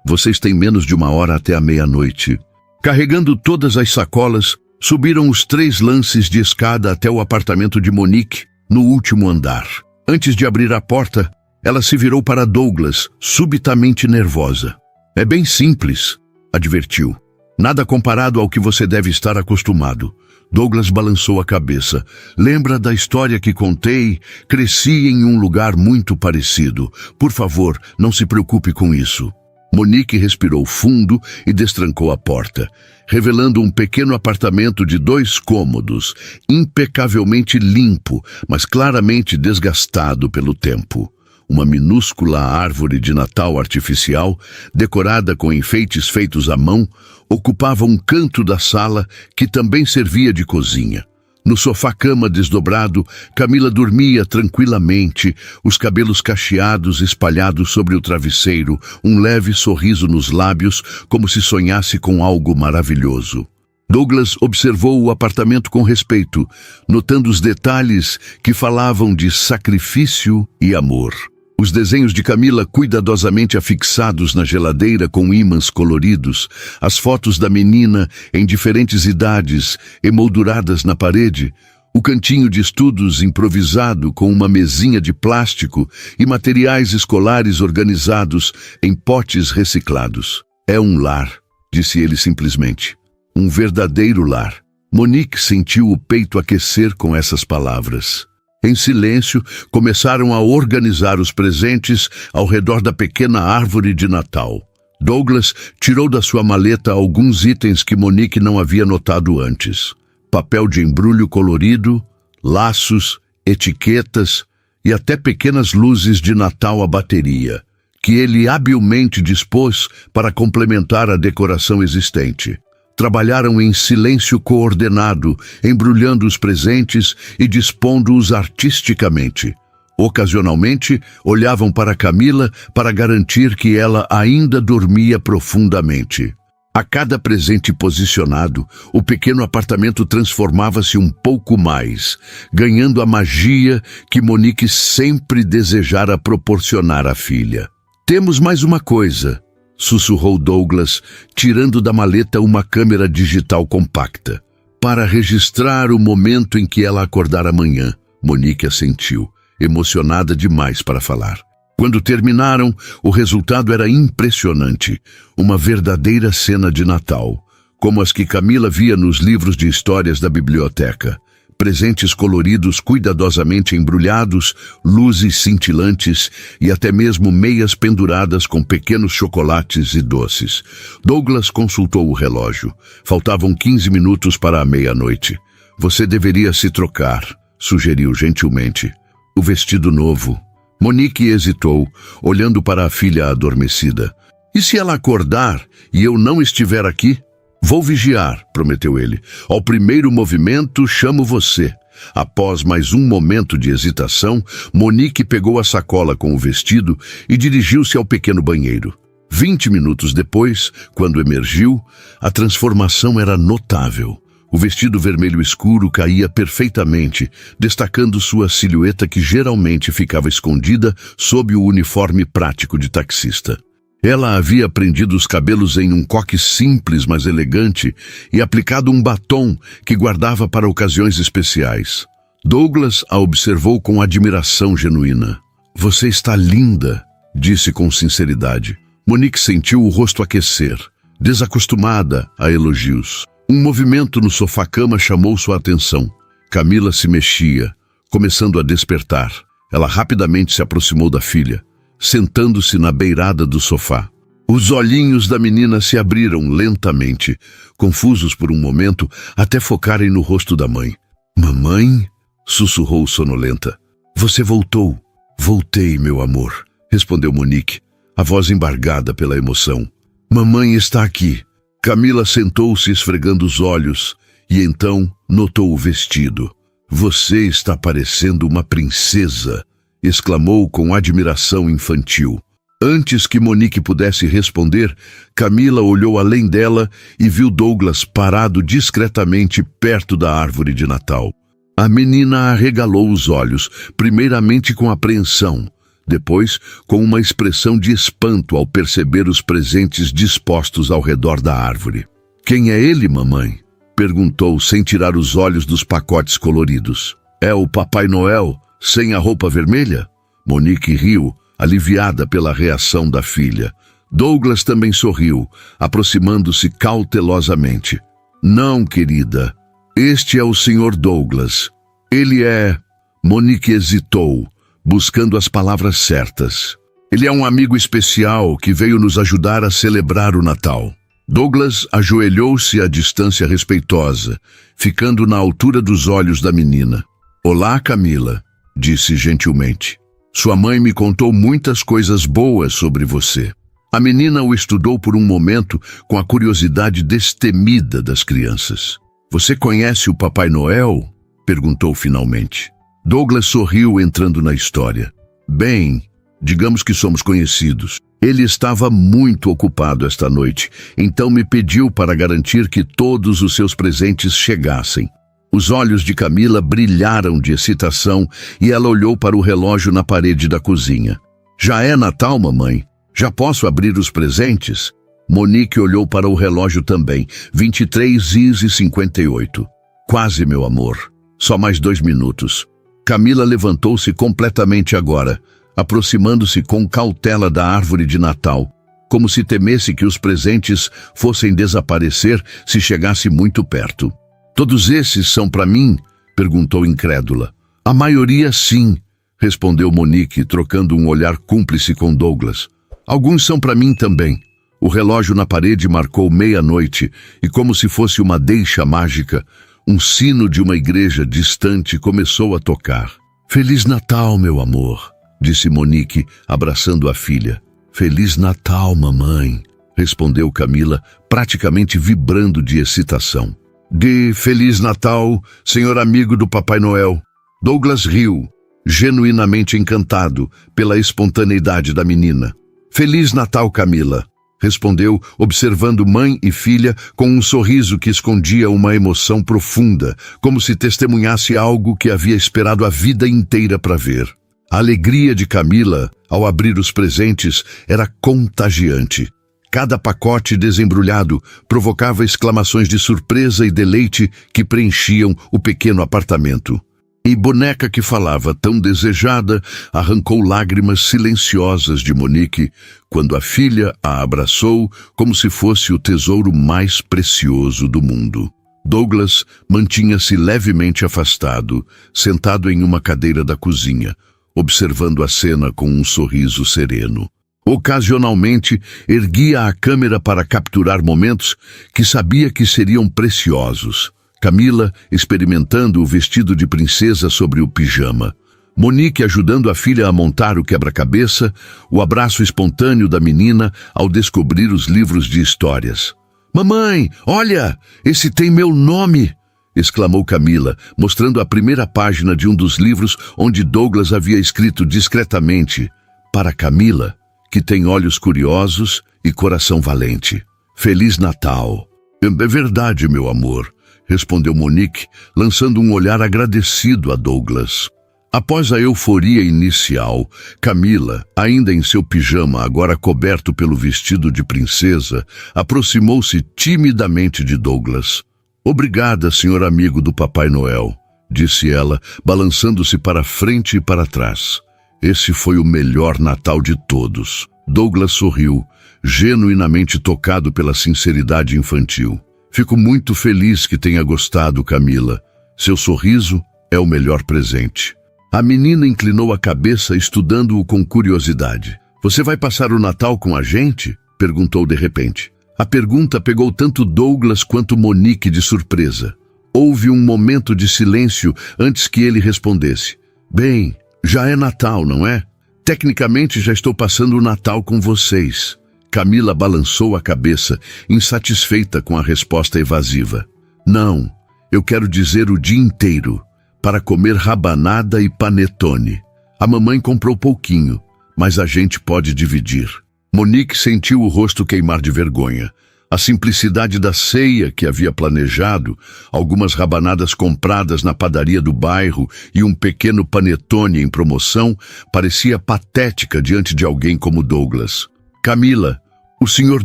Vocês têm menos de 1 hora até a meia-noite. Carregando todas as sacolas, subiram os 3 lances de escada até o apartamento de Monique, no último andar. Antes de abrir a porta, ela se virou para Douglas, subitamente nervosa. É bem simples, advertiu. Nada comparado ao que você deve estar acostumado. Douglas balançou a cabeça. Lembra da história que contei? Cresci em um lugar muito parecido. Por favor, não se preocupe com isso. Monique respirou fundo e destrancou a porta, revelando um pequeno apartamento de 2 cômodos, impecavelmente limpo, mas claramente desgastado pelo tempo. Uma minúscula árvore de Natal artificial, decorada com enfeites feitos à mão, ocupava um canto da sala que também servia de cozinha. No sofá-cama desdobrado, Camila dormia tranquilamente, os cabelos cacheados espalhados sobre o travesseiro, um leve sorriso nos lábios, como se sonhasse com algo maravilhoso. Douglas observou o apartamento com respeito, notando os detalhes que falavam de sacrifício e amor. Os desenhos de Camila cuidadosamente afixados na geladeira com ímãs coloridos, as fotos da menina em diferentes idades emolduradas na parede, O cantinho de estudos improvisado com uma mesinha de plástico e materiais escolares organizados em potes reciclados. É um lar, disse ele simplesmente. Um verdadeiro lar. Monique sentiu o peito aquecer com essas palavras. Em silêncio, começaram a organizar os presentes ao redor da pequena árvore de Natal. Douglas tirou da sua maleta alguns itens que Monique não havia notado antes. Papel de embrulho colorido, laços, etiquetas e até pequenas luzes de Natal à bateria, que ele habilmente dispôs para complementar a decoração existente. Trabalharam em silêncio coordenado, embrulhando os presentes e dispondo-os artisticamente. Ocasionalmente, olhavam para Camila para garantir que ela ainda dormia profundamente. A cada presente posicionado, o pequeno apartamento transformava-se um pouco mais, ganhando a magia que Monique sempre desejara proporcionar à filha. Temos mais uma coisa, sussurrou Douglas, tirando da maleta uma câmera digital compacta. Para registrar o momento em que ela acordar amanhã, Monique assentiu, emocionada demais para falar. Quando terminaram, o resultado era impressionante. Uma verdadeira cena de Natal, como as que Camila via nos livros de histórias da biblioteca. Presentes coloridos cuidadosamente embrulhados, luzes cintilantes e até mesmo meias penduradas com pequenos chocolates e doces. Douglas consultou o relógio. Faltavam 15 minutos para a meia-noite. Você deveria se trocar, sugeriu gentilmente. O vestido novo. Monique hesitou, olhando para a filha adormecida. E se ela acordar e eu não estiver aqui? Vou vigiar, prometeu ele. Ao primeiro movimento, chamo você. Após mais um momento de hesitação, Monique pegou a sacola com o vestido e dirigiu-se ao pequeno banheiro. 20 minutos depois, quando emergiu, a transformação era notável. O vestido vermelho escuro caía perfeitamente, destacando sua silhueta que geralmente ficava escondida sob o uniforme prático de taxista. Ela havia prendido os cabelos em um coque simples, mas elegante, e aplicado um batom que guardava para ocasiões especiais. Douglas a observou com admiração genuína. Você está linda, disse com sinceridade. Monique sentiu o rosto aquecer, desacostumada a elogios. Um movimento no sofá-cama chamou sua atenção. Camila se mexia, começando a despertar. Ela rapidamente se aproximou da filha, sentando-se na beirada do sofá. Os olhinhos da menina se abriram lentamente, confusos por um momento, até focarem no rosto da mãe. Mamãe? Sussurrou sonolenta. Você voltou. Voltei, meu amor, respondeu Monique, a voz embargada pela emoção. Mamãe está aqui. Camila sentou-se esfregando os olhos e então notou o vestido. Você está parecendo uma princesa, exclamou com admiração infantil. Antes que Monique pudesse responder, Camila olhou além dela e viu Douglas parado discretamente perto da árvore de Natal. A menina arregalou os olhos, primeiramente com apreensão, depois com uma expressão de espanto ao perceber os presentes dispostos ao redor da árvore. Quem é ele, mamãe? Perguntou sem tirar os olhos dos pacotes coloridos. É o Papai Noel, sem a roupa vermelha? Monique riu, aliviada pela reação da filha. Douglas também sorriu, aproximando-se cautelosamente. Não, querida. Este é o Sr. Douglas. Ele é... Monique hesitou, buscando as palavras certas. Ele é um amigo especial que veio nos ajudar a celebrar o Natal. Douglas ajoelhou-se à distância respeitosa, ficando na altura dos olhos da menina. Olá, Camila, disse gentilmente. Sua mãe me contou muitas coisas boas sobre você. A menina o estudou por um momento com a curiosidade destemida das crianças. Você conhece o Papai Noel? Perguntou finalmente. Douglas sorriu entrando na história. Bem, digamos que somos conhecidos. Ele estava muito ocupado esta noite, então me pediu para garantir que todos os seus presentes chegassem. Os olhos de Camila brilharam de excitação e ela olhou para o relógio na parede da cozinha. Já é Natal, mamãe? Já posso abrir os presentes? Monique olhou para o relógio também. 23h58. Quase, meu amor. Só mais 2 minutos. Camila levantou-se completamente agora, aproximando-se com cautela da árvore de Natal, como se temesse que os presentes fossem desaparecer se chegasse muito perto. Todos esses são para mim? Perguntou incrédula. A maioria sim, respondeu Monique, trocando um olhar cúmplice com Douglas. Alguns são para mim também. O relógio na parede marcou 00:30 e, como se fosse uma deixa mágica, um sino de uma igreja distante começou a tocar. Feliz Natal, meu amor, disse Monique, abraçando a filha. Feliz Natal, mamãe, respondeu Camila, praticamente vibrando de excitação. De Feliz Natal, senhor amigo do Papai Noel. Douglas riu, genuinamente encantado pela espontaneidade da menina. Feliz Natal, Camila, respondeu, observando mãe e filha com um sorriso que escondia uma emoção profunda, como se testemunhasse algo que havia esperado a vida inteira para ver. A alegria de Camila, ao abrir os presentes, era contagiante. Cada pacote desembrulhado provocava exclamações de surpresa e deleite que preenchiam o pequeno apartamento. E boneca que falava, tão desejada, arrancou lágrimas silenciosas de Monique quando a filha a abraçou como se fosse o tesouro mais precioso do mundo. Douglas mantinha-se levemente afastado, sentado em uma cadeira da cozinha, observando a cena com um sorriso sereno. Ocasionalmente, erguia a câmera para capturar momentos que sabia que seriam preciosos. Camila experimentando o vestido de princesa sobre o pijama. Monique ajudando a filha a montar o quebra-cabeça, o abraço espontâneo da menina ao descobrir os livros de histórias. «Mamãe, olha, esse tem meu nome!» exclamou Camila, mostrando a primeira página de um dos livros onde Douglas havia escrito discretamente: «Para Camila, que tem olhos curiosos e coração valente. Feliz Natal!» «É verdade, meu amor», respondeu Monique, lançando um olhar agradecido a Douglas. Após a euforia inicial, Camila, ainda em seu pijama, agora coberto pelo vestido de princesa, aproximou-se timidamente de Douglas. «Obrigada, senhor amigo do Papai Noel», disse ela, balançando-se para frente e para trás. Esse foi o melhor Natal de todos. Douglas sorriu, genuinamente tocado pela sinceridade infantil. «Fico muito feliz que tenha gostado, Camila. Seu sorriso é o melhor presente». A menina inclinou a cabeça, estudando-o com curiosidade. «Você vai passar o Natal com a gente?» perguntou de repente. A pergunta pegou tanto Douglas quanto Monique de surpresa. Houve um momento de silêncio antes que ele respondesse. «Bem, já é Natal, não é? Tecnicamente já estou passando o Natal com vocês». Camila balançou a cabeça, insatisfeita com a resposta evasiva. «Não, eu quero dizer o dia inteiro, para comer rabanada e panetone. A mamãe comprou pouquinho, mas a gente pode dividir». Monique sentiu o rosto queimar de vergonha. A simplicidade da ceia que havia planejado, algumas rabanadas compradas na padaria do bairro e um pequeno panetone em promoção, parecia patética diante de alguém como Douglas. «Camila, o Sr.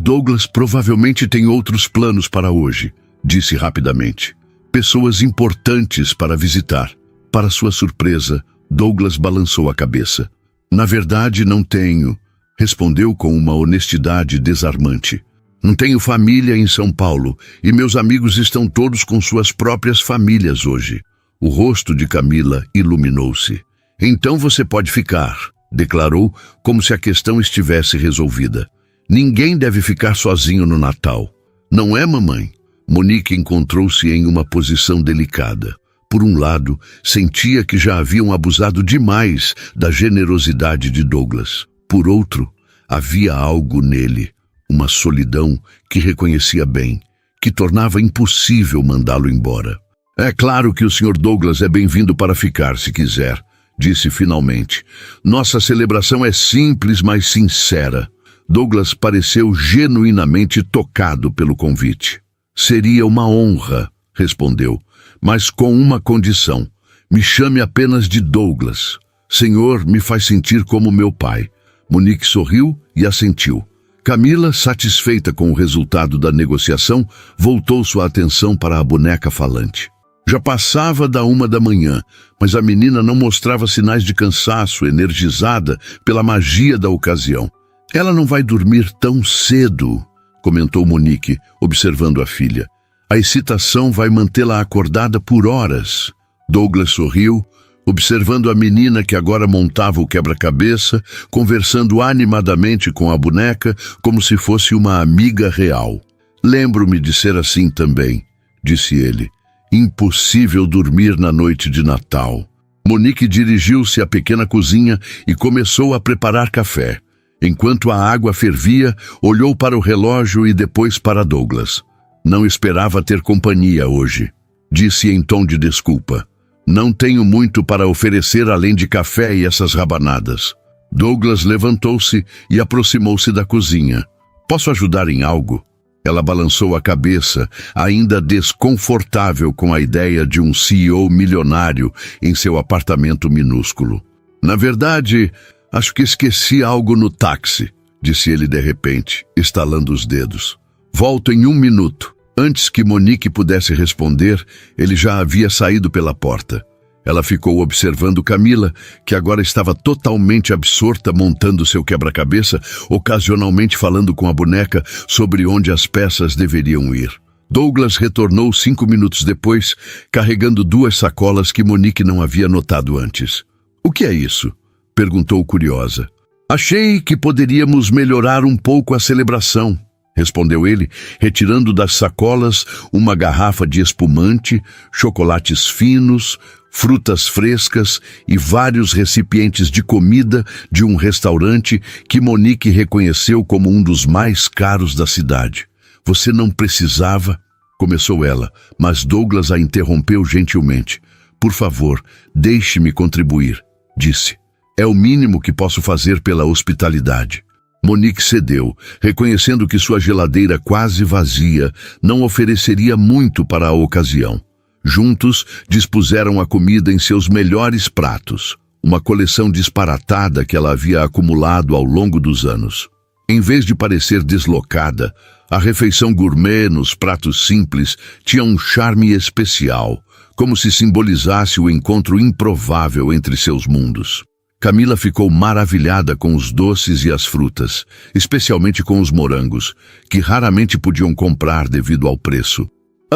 Douglas provavelmente tem outros planos para hoje», disse rapidamente. «Pessoas importantes para visitar». Para sua surpresa, Douglas balançou a cabeça. «Na verdade, não tenho», respondeu com uma honestidade desarmante. «Não tenho família em São Paulo e meus amigos estão todos com suas próprias famílias hoje». O rosto de Camila iluminou-se. «Então você pode ficar», declarou, como se a questão estivesse resolvida. «Ninguém deve ficar sozinho no Natal. Não é, mamãe?» Monique encontrou-se em uma posição delicada. Por um lado, sentia que já haviam abusado demais da generosidade de Douglas. Por outro, havia algo nele, uma solidão que reconhecia bem, que tornava impossível mandá-lo embora. «É claro que o Sr. Douglas é bem-vindo para ficar, se quiser», disse finalmente. «Nossa celebração é simples, mas sincera». Douglas pareceu genuinamente tocado pelo convite. «Seria uma honra», respondeu, «mas com uma condição. Me chame apenas de Douglas. Senhor me faz sentir como meu pai». Monique sorriu e assentiu. Camila, satisfeita com o resultado da negociação, voltou sua atenção para a boneca falante. Já passava da 1 da manhã, mas a menina não mostrava sinais de cansaço, energizada pela magia da ocasião. Ela não vai dormir tão cedo, comentou Monique, observando a filha. A excitação vai mantê-la acordada por horas. Douglas sorriu, observando a menina que agora montava o quebra-cabeça, conversando animadamente com a boneca como se fosse uma amiga real. Lembro-me de ser assim também, disse ele. Impossível dormir na noite de Natal. Monique dirigiu-se à pequena cozinha e começou a preparar café. Enquanto a água fervia, olhou para o relógio e depois para Douglas. Não esperava ter companhia hoje, disse em tom de desculpa. Não tenho muito para oferecer além de café e essas rabanadas. Douglas levantou-se e aproximou-se da cozinha. Posso ajudar em algo? Ela balançou a cabeça, ainda desconfortável com a ideia de um CEO milionário em seu apartamento minúsculo. Na verdade, acho que esqueci algo no táxi, disse ele de repente, estalando os dedos. Volto em 1 minuto. Antes que Monique pudesse responder, ele já havia saído pela porta. Ela ficou observando Camila, que agora estava totalmente absorta montando seu quebra-cabeça, ocasionalmente falando com a boneca sobre onde as peças deveriam ir. Douglas retornou 5 minutos depois, carregando 2 sacolas que Monique não havia notado antes. O que é isso? Perguntou curiosa. Achei que poderíamos melhorar um pouco a celebração, respondeu ele, retirando das sacolas uma garrafa de espumante, chocolates finos, frutas frescas e vários recipientes de comida de um restaurante que Monique reconheceu como um dos mais caros da cidade. Você não precisava, começou ela, mas Douglas a interrompeu gentilmente. Por favor, deixe-me contribuir, disse. É o mínimo que posso fazer pela hospitalidade. Monique cedeu, reconhecendo que sua geladeira quase vazia não ofereceria muito para a ocasião. Juntos, dispuseram a comida em seus melhores pratos, uma coleção disparatada que ela havia acumulado ao longo dos anos. Em vez de parecer deslocada, a refeição gourmet nos pratos simples tinha um charme especial, como se simbolizasse o encontro improvável entre seus mundos. Camila ficou maravilhada com os doces e as frutas, especialmente com os morangos, que raramente podiam comprar devido ao preço.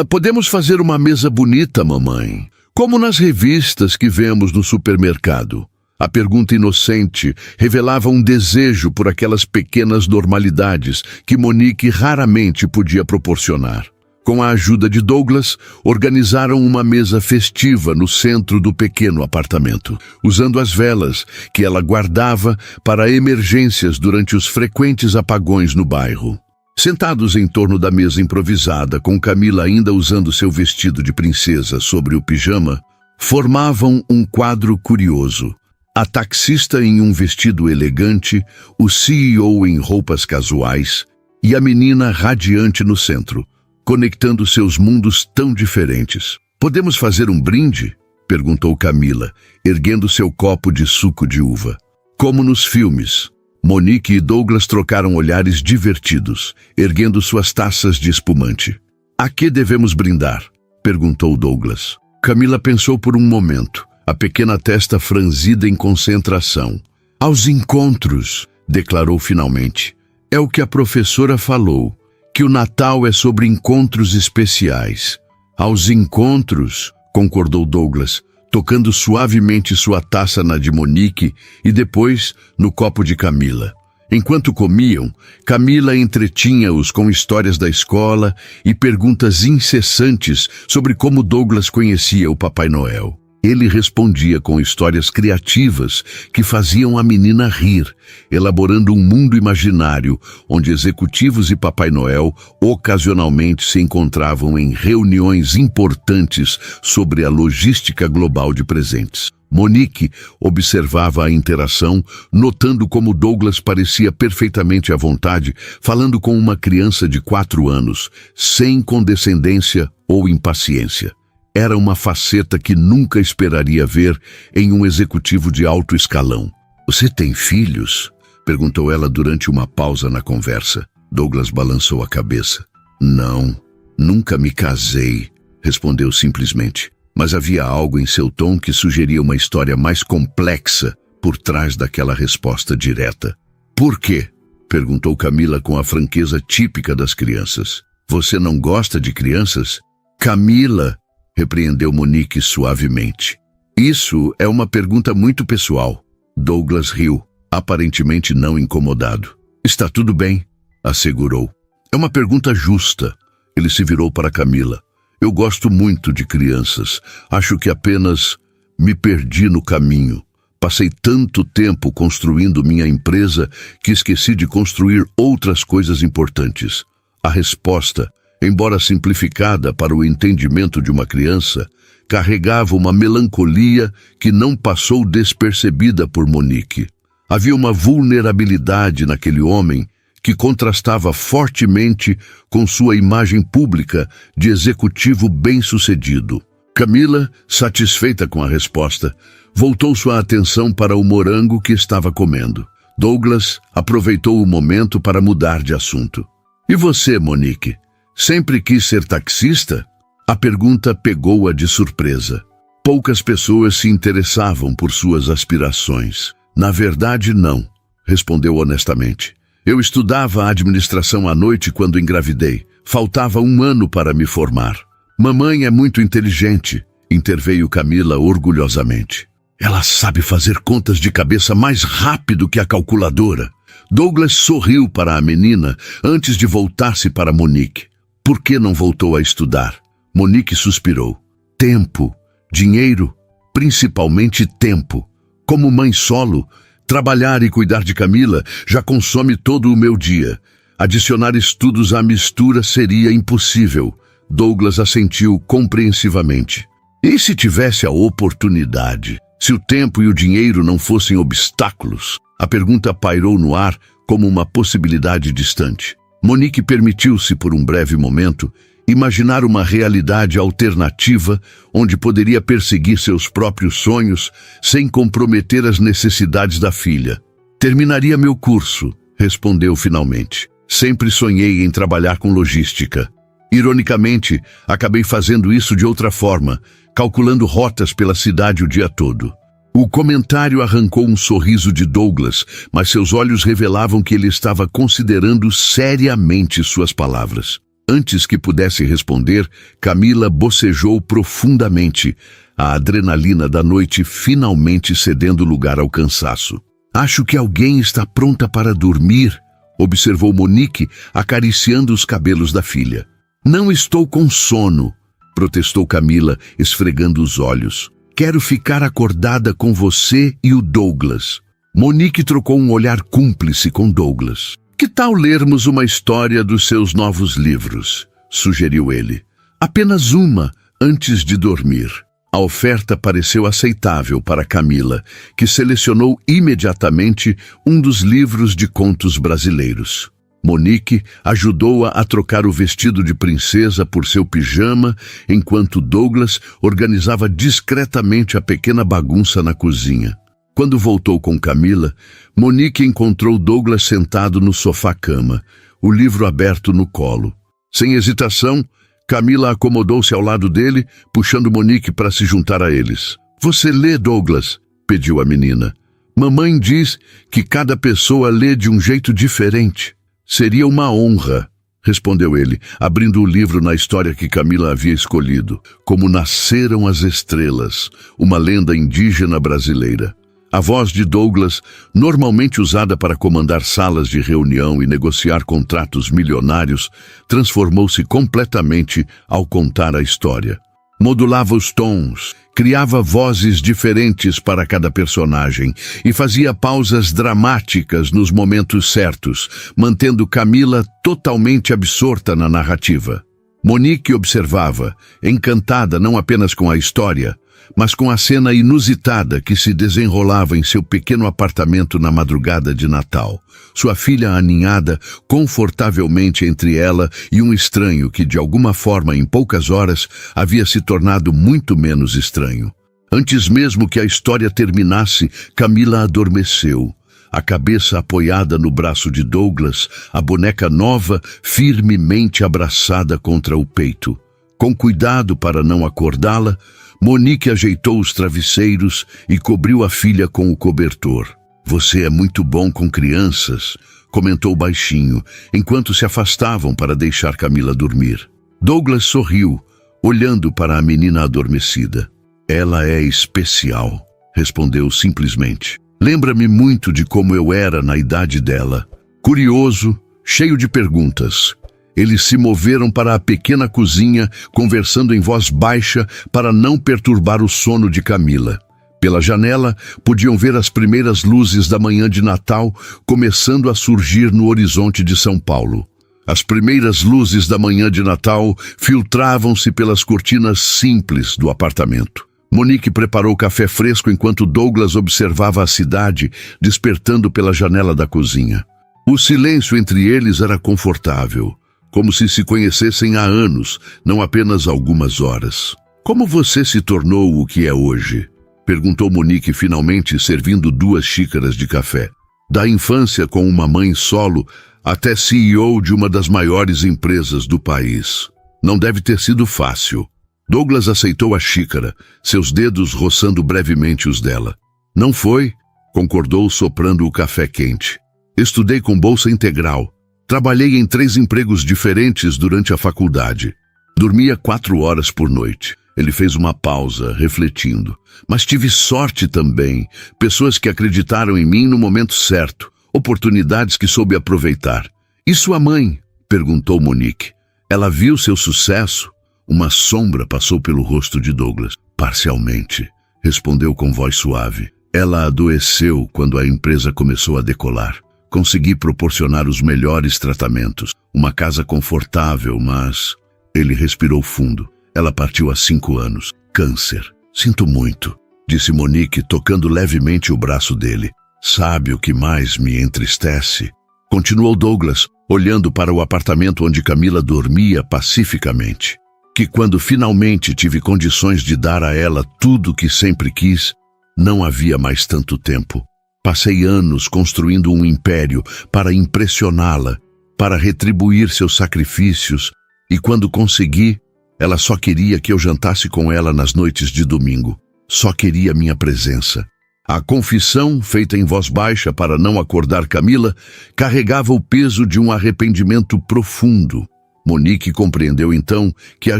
Podemos fazer uma mesa bonita, mamãe, como nas revistas que vemos no supermercado. A pergunta inocente revelava um desejo por aquelas pequenas normalidades que Monique raramente podia proporcionar. Com a ajuda de Douglas, organizaram uma mesa festiva no centro do pequeno apartamento, usando as velas que ela guardava para emergências durante os frequentes apagões no bairro. Sentados em torno da mesa improvisada, com Camila ainda usando seu vestido de princesa sobre o pijama, formavam um quadro curioso. A taxista em um vestido elegante, o CEO em roupas casuais e a menina radiante no centro, conectando seus mundos tão diferentes. Podemos fazer um brinde? Perguntou Camila, erguendo seu copo de suco de uva. Como nos filmes. Monique e Douglas trocaram olhares divertidos, erguendo suas taças de espumante. A que devemos brindar? Perguntou Douglas. Camila pensou por um momento, a pequena testa franzida em concentração. Aos encontros, declarou finalmente. É o que a professora falou, que o Natal é sobre encontros especiais. Aos encontros, concordou Douglas, tocando suavemente sua taça na de Monique e depois no copo de Camila. Enquanto comiam, Camila entretinha-os com histórias da escola e perguntas incessantes sobre como Douglas conhecia o Papai Noel. Ele respondia com histórias criativas que faziam a menina rir, elaborando um mundo imaginário onde executivos e Papai Noel ocasionalmente se encontravam em reuniões importantes sobre a logística global de presentes. Monique observava a interação, notando como Douglas parecia perfeitamente à vontade, falando com uma criança de 4 anos, sem condescendência ou impaciência. Era uma faceta que nunca esperaria ver em um executivo de alto escalão. Você tem filhos? Perguntou ela durante uma pausa na conversa. Douglas balançou a cabeça. Não, nunca me casei, respondeu simplesmente. mas havia algo em seu tom que sugeria uma história mais complexa por trás daquela resposta direta. Por quê? Perguntou Camila com a franqueza típica das crianças. Você não gosta de crianças? Camila, repreendeu Monique suavemente. Isso é uma pergunta muito pessoal. Douglas riu, aparentemente não incomodado. Está tudo bem, assegurou. É uma pergunta justa. Ele se virou para Camila. Eu gosto muito de crianças. Acho que apenas me perdi no caminho. Passei tanto tempo construindo minha empresa que esqueci de construir outras coisas importantes. A resposta, embora simplificada para o entendimento de uma criança, carregava uma melancolia que não passou despercebida por Monique. Havia uma vulnerabilidade naquele homem que contrastava fortemente com sua imagem pública de executivo bem-sucedido. Camila, satisfeita com a resposta, voltou sua atenção para o morango que estava comendo. Douglas aproveitou o momento para mudar de assunto. E você, Monique, sempre quis ser taxista? A pergunta pegou-a de surpresa. Poucas pessoas se interessavam por suas aspirações. Na verdade, não, respondeu honestamente. Eu estudava administração à noite quando engravidei. Faltava 1 ano para me formar. Mamãe é muito inteligente, interveio Camila orgulhosamente. Ela sabe fazer contas de cabeça mais rápido que a calculadora. Douglas sorriu para a menina antes de voltar-se para Monique. Por que não voltou a estudar? Monique suspirou. Tempo, dinheiro, principalmente tempo. Como mãe solo, trabalhar e cuidar de Camila já consome todo o meu dia. Adicionar estudos à mistura seria impossível. Douglas assentiu compreensivamente. E se tivesse a oportunidade? Se o tempo e o dinheiro não fossem obstáculos? A pergunta pairou no ar como uma possibilidade distante. Monique permitiu-se, por um breve momento, imaginar uma realidade alternativa onde poderia perseguir seus próprios sonhos sem comprometer as necessidades da filha. Terminaria meu curso, respondeu finalmente. Sempre sonhei em trabalhar com logística. Ironicamente, acabei fazendo isso de outra forma, calculando rotas pela cidade o dia todo. O comentário arrancou um sorriso de Douglas, mas seus olhos revelavam que ele estava considerando seriamente suas palavras. Antes que pudesse responder, Camila bocejou profundamente, a adrenalina da noite finalmente cedendo lugar ao cansaço. Acho que alguém está pronta para dormir, observou Monique, acariciando os cabelos da filha. Não estou com sono, protestou Camila, esfregando os olhos. Quero ficar acordada com você e o Douglas. Monique trocou um olhar cúmplice com Douglas. Que tal lermos uma história dos seus novos livros? Sugeriu ele. Apenas uma, antes de dormir. A oferta pareceu aceitável para Camila, que selecionou imediatamente um dos livros de contos brasileiros. Monique ajudou-a a trocar o vestido de princesa por seu pijama, enquanto Douglas organizava discretamente a pequena bagunça na cozinha. Quando voltou com Camila, Monique encontrou Douglas sentado no sofá-cama, o livro aberto no colo. Sem hesitação, Camila acomodou-se ao lado dele, puxando Monique para se juntar a eles. Você lê, Douglas? Pediu a menina. Mamãe diz que cada pessoa lê de um jeito diferente. Seria uma honra, respondeu ele, abrindo o livro na história que Camila havia escolhido, Como Nasceram as Estrelas, uma lenda indígena brasileira. A voz de Douglas, normalmente usada para comandar salas de reunião e negociar contratos milionários, transformou-se completamente ao contar a história. Modulava os tons, criava vozes diferentes para cada personagem e fazia pausas dramáticas nos momentos certos, mantendo Camila totalmente absorta na narrativa. Monique observava, encantada não apenas com a história, mas com a cena inusitada que se desenrolava em seu pequeno apartamento na madrugada de Natal. Sua filha aninhada confortavelmente entre ela e um estranho que, de alguma forma, em poucas horas, havia se tornado muito menos estranho. Antes mesmo que a história terminasse, Camila adormeceu. A cabeça apoiada no braço de Douglas, a boneca nova firmemente abraçada contra o peito. Com cuidado para não acordá-la, Monique ajeitou os travesseiros e cobriu a filha com o cobertor. Você é muito bom com crianças, comentou baixinho, enquanto se afastavam para deixar Camila dormir. Douglas sorriu, olhando para a menina adormecida. Ela é especial, respondeu simplesmente. Lembra-me muito de como eu era na idade dela. Curioso, cheio de perguntas. Eles se moveram para a pequena cozinha, conversando em voz baixa para não perturbar o sono de Camila. Pela janela, podiam ver as primeiras luzes da manhã de Natal começando a surgir no horizonte de São Paulo. As primeiras luzes da manhã de Natal filtravam-se pelas cortinas simples do apartamento. Monique preparou café fresco enquanto Douglas observava a cidade, despertando pela janela da cozinha. O silêncio entre eles era confortável, como se conhecessem há anos, não apenas algumas horas. Como você se tornou o que é hoje? Perguntou Monique finalmente, servindo 2 xícaras de café. Da infância com uma mãe solo até CEO de uma das maiores empresas do país. Não deve ter sido fácil. Douglas aceitou a xícara, seus dedos roçando brevemente os dela. Não foi, concordou soprando o café quente. Estudei com bolsa integral. Trabalhei em 3 empregos diferentes durante a faculdade. Dormia 4 horas por noite. Ele fez uma pausa, refletindo. Mas tive sorte também. Pessoas que acreditaram em mim no momento certo. Oportunidades que soube aproveitar. E sua mãe? Perguntou Monique. Ela viu seu sucesso? Uma sombra passou pelo rosto de Douglas. Parcialmente, respondeu com voz suave. Ela adoeceu quando a empresa começou a decolar. Consegui proporcionar os melhores tratamentos. Uma casa confortável, mas... Ele respirou fundo. Ela partiu há 5 anos. Câncer. Sinto muito, disse Monique, tocando levemente o braço dele. Sabe o que mais me entristece? Continuou Douglas, olhando para o apartamento onde Camila dormia pacificamente. Que quando finalmente tive condições de dar a ela tudo o que sempre quis, não havia mais tanto tempo. Passei anos construindo um império para impressioná-la, para retribuir seus sacrifícios, e quando consegui, ela só queria que eu jantasse com ela nas noites de domingo. Só queria minha presença. A confissão, feita em voz baixa para não acordar Camila, carregava o peso de um arrependimento profundo. Monique compreendeu então que a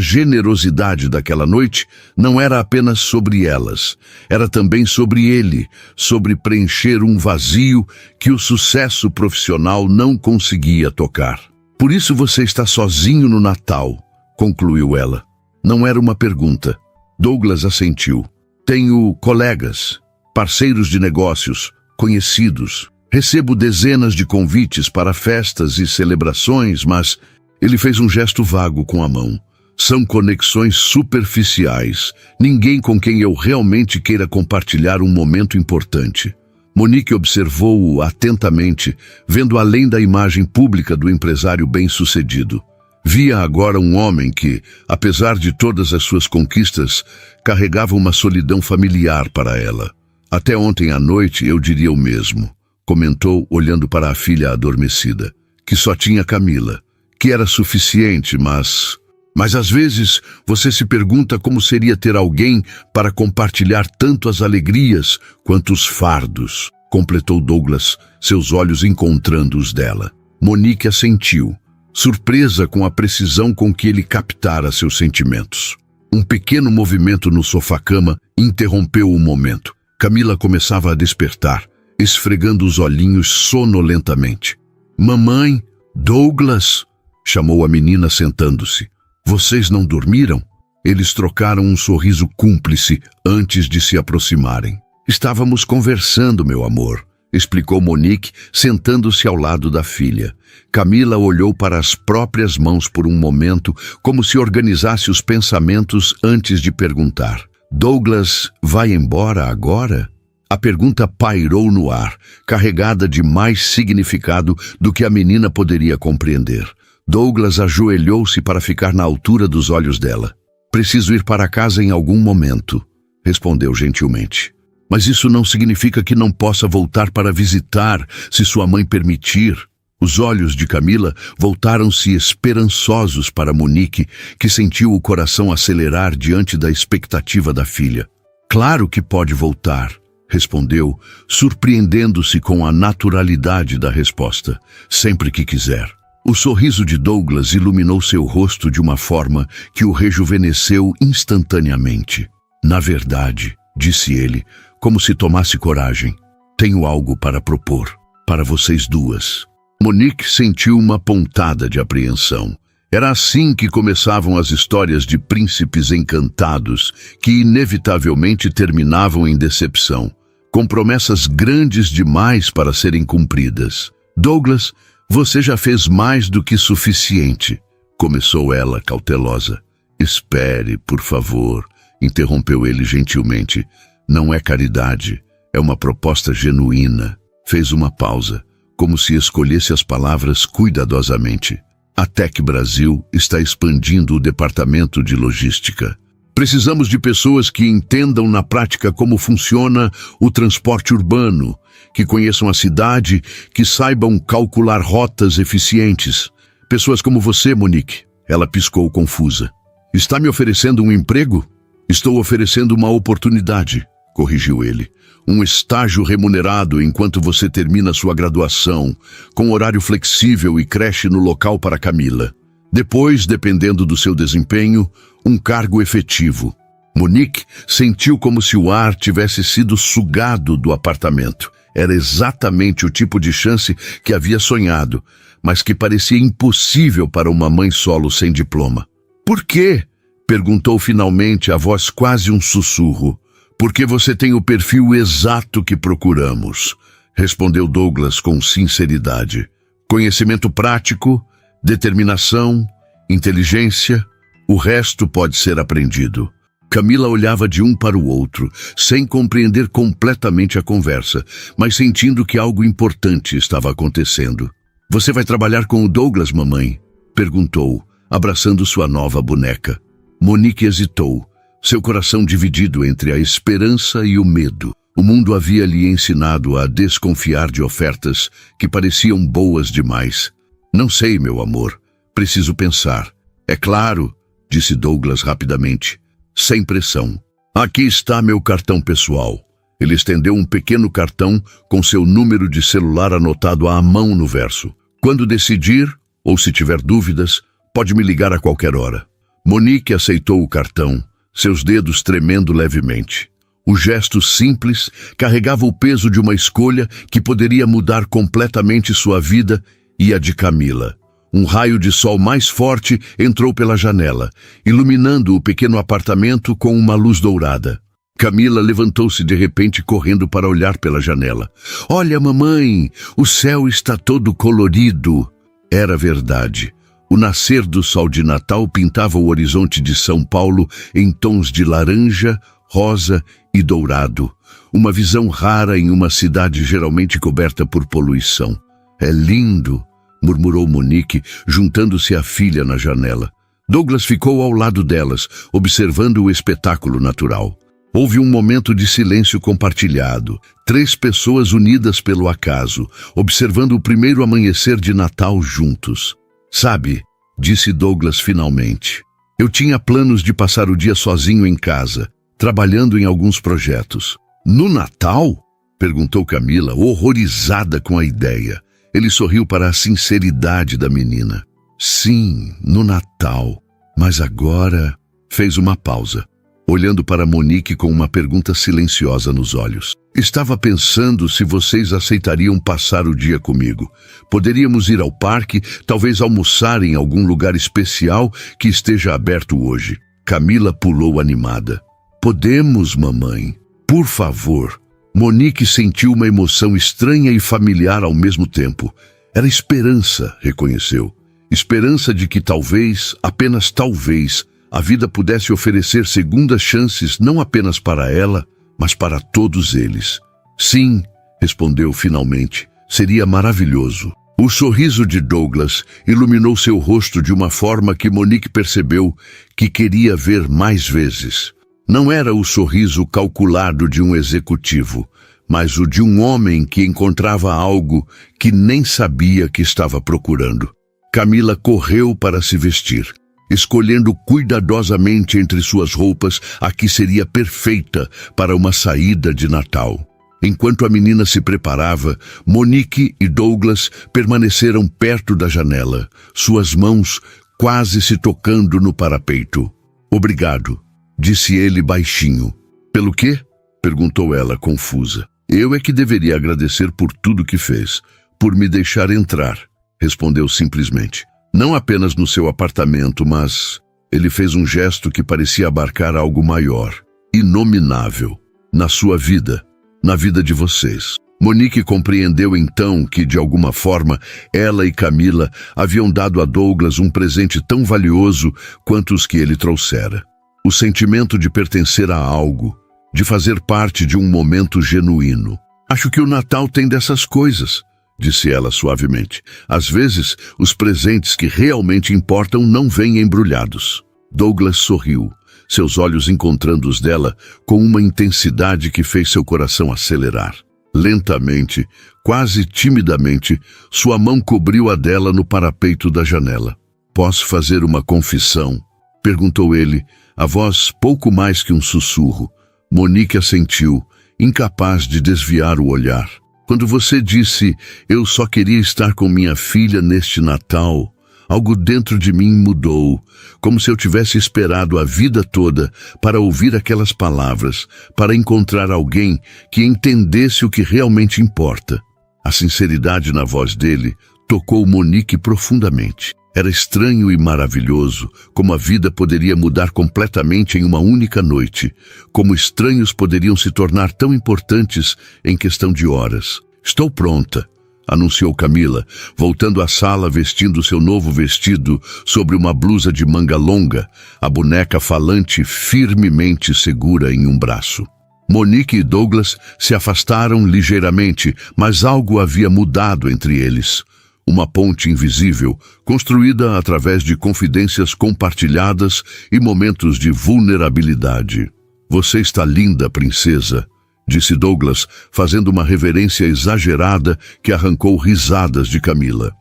generosidade daquela noite não era apenas sobre elas, era também sobre ele, sobre preencher um vazio que o sucesso profissional não conseguia tocar. Por isso você está sozinho no Natal, concluiu ela. Não era uma pergunta. Douglas assentiu. Tenho colegas, parceiros de negócios, conhecidos. Recebo dezenas de convites para festas e celebrações, mas... Ele fez um gesto vago com a mão. São conexões superficiais. Ninguém com quem eu realmente queira compartilhar um momento importante. Monique observou-o atentamente, vendo além da imagem pública do empresário bem-sucedido. Via agora um homem que, apesar de todas as suas conquistas, carregava uma solidão familiar para ela. Até ontem à noite eu diria o mesmo, comentou olhando para a filha adormecida, que só tinha Camila. Que era suficiente, mas às vezes você se pergunta como seria ter alguém para compartilhar tanto as alegrias quanto os fardos, completou Douglas, seus olhos encontrando os dela. Monique assentiu, surpresa com a precisão com que ele captara seus sentimentos. Um pequeno movimento no sofá-cama interrompeu o momento. Camila começava a despertar, esfregando os olhinhos sonolentamente. Mamãe, Douglas... chamou a menina sentando-se. Vocês não dormiram? Eles trocaram um sorriso cúmplice antes de se aproximarem. Estávamos conversando, meu amor, explicou Monique, sentando-se ao lado da filha. Camila olhou para as próprias mãos por um momento, como se organizasse os pensamentos antes de perguntar. Douglas vai embora agora? A pergunta pairou no ar, carregada de mais significado do que a menina poderia compreender. Douglas ajoelhou-se para ficar na altura dos olhos dela. Preciso ir para casa em algum momento, respondeu gentilmente. Mas isso não significa que não possa voltar para visitar, se sua mãe permitir. Os olhos de Camila voltaram-se esperançosos para Monique, que sentiu o coração acelerar diante da expectativa da filha. Claro que pode voltar, respondeu, surpreendendo-se com a naturalidade da resposta, sempre que quiser. O sorriso de Douglas iluminou seu rosto de uma forma que o rejuvenesceu instantaneamente. Na verdade, disse ele, como se tomasse coragem, tenho algo para propor, para vocês duas. Monique sentiu uma pontada de apreensão. Era assim que começavam as histórias de príncipes encantados, que inevitavelmente terminavam em decepção, com promessas grandes demais para serem cumpridas. Douglas, você já fez mais do que suficiente, começou ela cautelosa. Espere, por favor, interrompeu ele gentilmente. Não é caridade, é uma proposta genuína. Fez uma pausa, como se escolhesse as palavras cuidadosamente. A Tec Brasil está expandindo o departamento de logística. Precisamos de pessoas que entendam na prática como funciona o transporte urbano, que conheçam a cidade, que saibam calcular rotas eficientes. Pessoas como você, Monique. Ela piscou confusa. Está me oferecendo um emprego? Estou oferecendo uma oportunidade, corrigiu ele. Um estágio remunerado enquanto você termina sua graduação, com horário flexível e creche no local para Camila. Depois, dependendo do seu desempenho, um cargo efetivo. Monique sentiu como se o ar tivesse sido sugado do apartamento. Era exatamente o tipo de chance que havia sonhado, mas que parecia impossível para uma mãe solo sem diploma. Por quê? Perguntou finalmente, a voz quase um sussurro. Porque você tem o perfil exato que procuramos, respondeu Douglas com sinceridade. Conhecimento prático, determinação, inteligência, o resto pode ser aprendido. Camila olhava de um para o outro, sem compreender completamente a conversa, mas sentindo que algo importante estava acontecendo. Você vai trabalhar com o Douglas, mamãe? Perguntou, abraçando sua nova boneca. Monique hesitou. Seu coração dividido entre a esperança e o medo. O mundo havia lhe ensinado a desconfiar de ofertas que pareciam boas demais. Não sei, meu amor. Preciso pensar. É claro, disse Douglas rapidamente, sem pressão. Aqui está meu cartão pessoal. Ele estendeu um pequeno cartão com seu número de celular anotado à mão no verso. Quando decidir, ou se tiver dúvidas, pode me ligar a qualquer hora. Monique aceitou o cartão, seus dedos tremendo levemente. O gesto simples carregava o peso de uma escolha que poderia mudar completamente sua vida e a de Camila. Um raio de sol mais forte entrou pela janela, iluminando o pequeno apartamento com uma luz dourada. Camila levantou-se de repente correndo para olhar pela janela. Olha, mamãe, o céu está todo colorido. Era verdade. O nascer do sol de Natal pintava o horizonte de São Paulo em tons de laranja, rosa e dourado. Uma visão rara em uma cidade geralmente coberta por poluição. É lindo, murmurou Monique, juntando-se à filha na janela. Douglas ficou ao lado delas, observando o espetáculo natural. Houve um momento de silêncio compartilhado. 3 pessoas unidas pelo acaso, observando o primeiro amanhecer de Natal juntos. Sabe, disse Douglas finalmente, eu tinha planos de passar o dia sozinho em casa, trabalhando em alguns projetos. No Natal? Perguntou Camila, horrorizada com a ideia. Ele sorriu para a sinceridade da menina. Sim, no Natal. Mas agora... Fez uma pausa, olhando para Monique com uma pergunta silenciosa nos olhos. Estava pensando se vocês aceitariam passar o dia comigo. Poderíamos ir ao parque, talvez almoçar em algum lugar especial que esteja aberto hoje. Camila pulou animada. Podemos, mamãe. Por favor. Monique sentiu uma emoção estranha e familiar ao mesmo tempo. Era esperança, reconheceu. Esperança de que talvez, apenas talvez, a vida pudesse oferecer segundas chances não apenas para ela, mas para todos eles. Sim, respondeu finalmente, seria maravilhoso. O sorriso de Douglas iluminou seu rosto de uma forma que Monique percebeu que queria ver mais vezes. Não era o sorriso calculado de um executivo, mas o de um homem que encontrava algo que nem sabia que estava procurando. Camila correu para se vestir, escolhendo cuidadosamente entre suas roupas a que seria perfeita para uma saída de Natal. Enquanto a menina se preparava, Monique e Douglas permaneceram perto da janela, suas mãos quase se tocando no parapeito. "Obrigado", disse ele baixinho. "Pelo quê?", perguntou ela, confusa. "Eu é que deveria agradecer por tudo que fez, por me deixar entrar", respondeu simplesmente. "Não apenas no seu apartamento, mas..." Ele fez um gesto que parecia abarcar algo maior, inominável, na sua vida, na vida de vocês. Monique compreendeu então que, de alguma forma, ela e Camila haviam dado a Douglas um presente tão valioso quanto os que ele trouxera. O sentimento de pertencer a algo, de fazer parte de um momento genuíno. "Acho que o Natal tem dessas coisas", disse ela suavemente. "Às vezes, os presentes que realmente importam não vêm embrulhados." Douglas sorriu, seus olhos encontrando os dela com uma intensidade que fez seu coração acelerar. Lentamente, quase timidamente, sua mão cobriu a dela no parapeito da janela. "Posso fazer uma confissão?", perguntou ele, a voz pouco mais que um sussurro. Monique assentiu, incapaz de desviar o olhar. "Quando você disse, 'Eu só queria estar com minha filha neste Natal', algo dentro de mim mudou, como se eu tivesse esperado a vida toda para ouvir aquelas palavras, para encontrar alguém que entendesse o que realmente importa." A sinceridade na voz dele tocou Monique profundamente. Era estranho e maravilhoso como a vida poderia mudar completamente em uma única noite, como estranhos poderiam se tornar tão importantes em questão de horas. "Estou pronta", anunciou Camila, voltando à sala vestindo seu novo vestido sobre uma blusa de manga longa, a boneca falante firmemente segura em um braço. Monique e Douglas se afastaram ligeiramente, mas algo havia mudado entre eles. Uma ponte invisível, construída através de confidências compartilhadas e momentos de vulnerabilidade. "Você está linda, princesa", disse Douglas, fazendo uma reverência exagerada que arrancou risadas de Camila.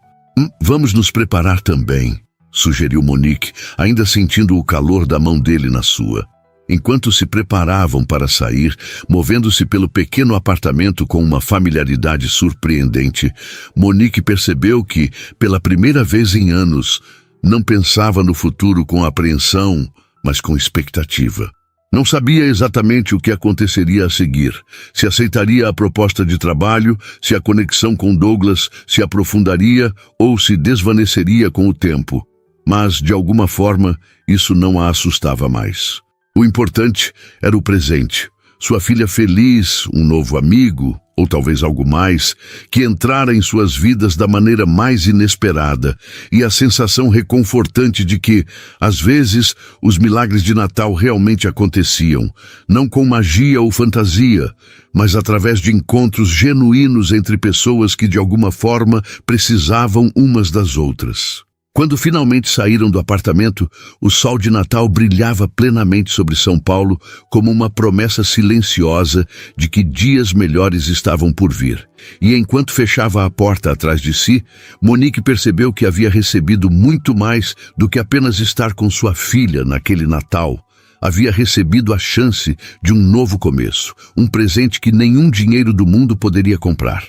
Vamos nos preparar também", sugeriu Monique, ainda sentindo o calor da mão dele na sua. Enquanto se preparavam para sair, movendo-se pelo pequeno apartamento com uma familiaridade surpreendente, Monique percebeu que, pela primeira vez em anos, não pensava no futuro com apreensão, mas com expectativa. Não sabia exatamente o que aconteceria a seguir, se aceitaria a proposta de trabalho, se a conexão com Douglas se aprofundaria ou se desvaneceria com o tempo. Mas, de alguma forma, isso não a assustava mais. O importante era o presente. Sua filha feliz, um novo amigo, ou talvez algo mais, que entrara em suas vidas da maneira mais inesperada, e a sensação reconfortante de que, às vezes, os milagres de Natal realmente aconteciam, não com magia ou fantasia, mas através de encontros genuínos entre pessoas que de alguma forma precisavam umas das outras. Quando finalmente saíram do apartamento, o sol de Natal brilhava plenamente sobre São Paulo como uma promessa silenciosa de que dias melhores estavam por vir. E enquanto fechava a porta atrás de si, Monique percebeu que havia recebido muito mais do que apenas estar com sua filha naquele Natal. Havia recebido a chance de um novo começo, um presente que nenhum dinheiro do mundo poderia comprar.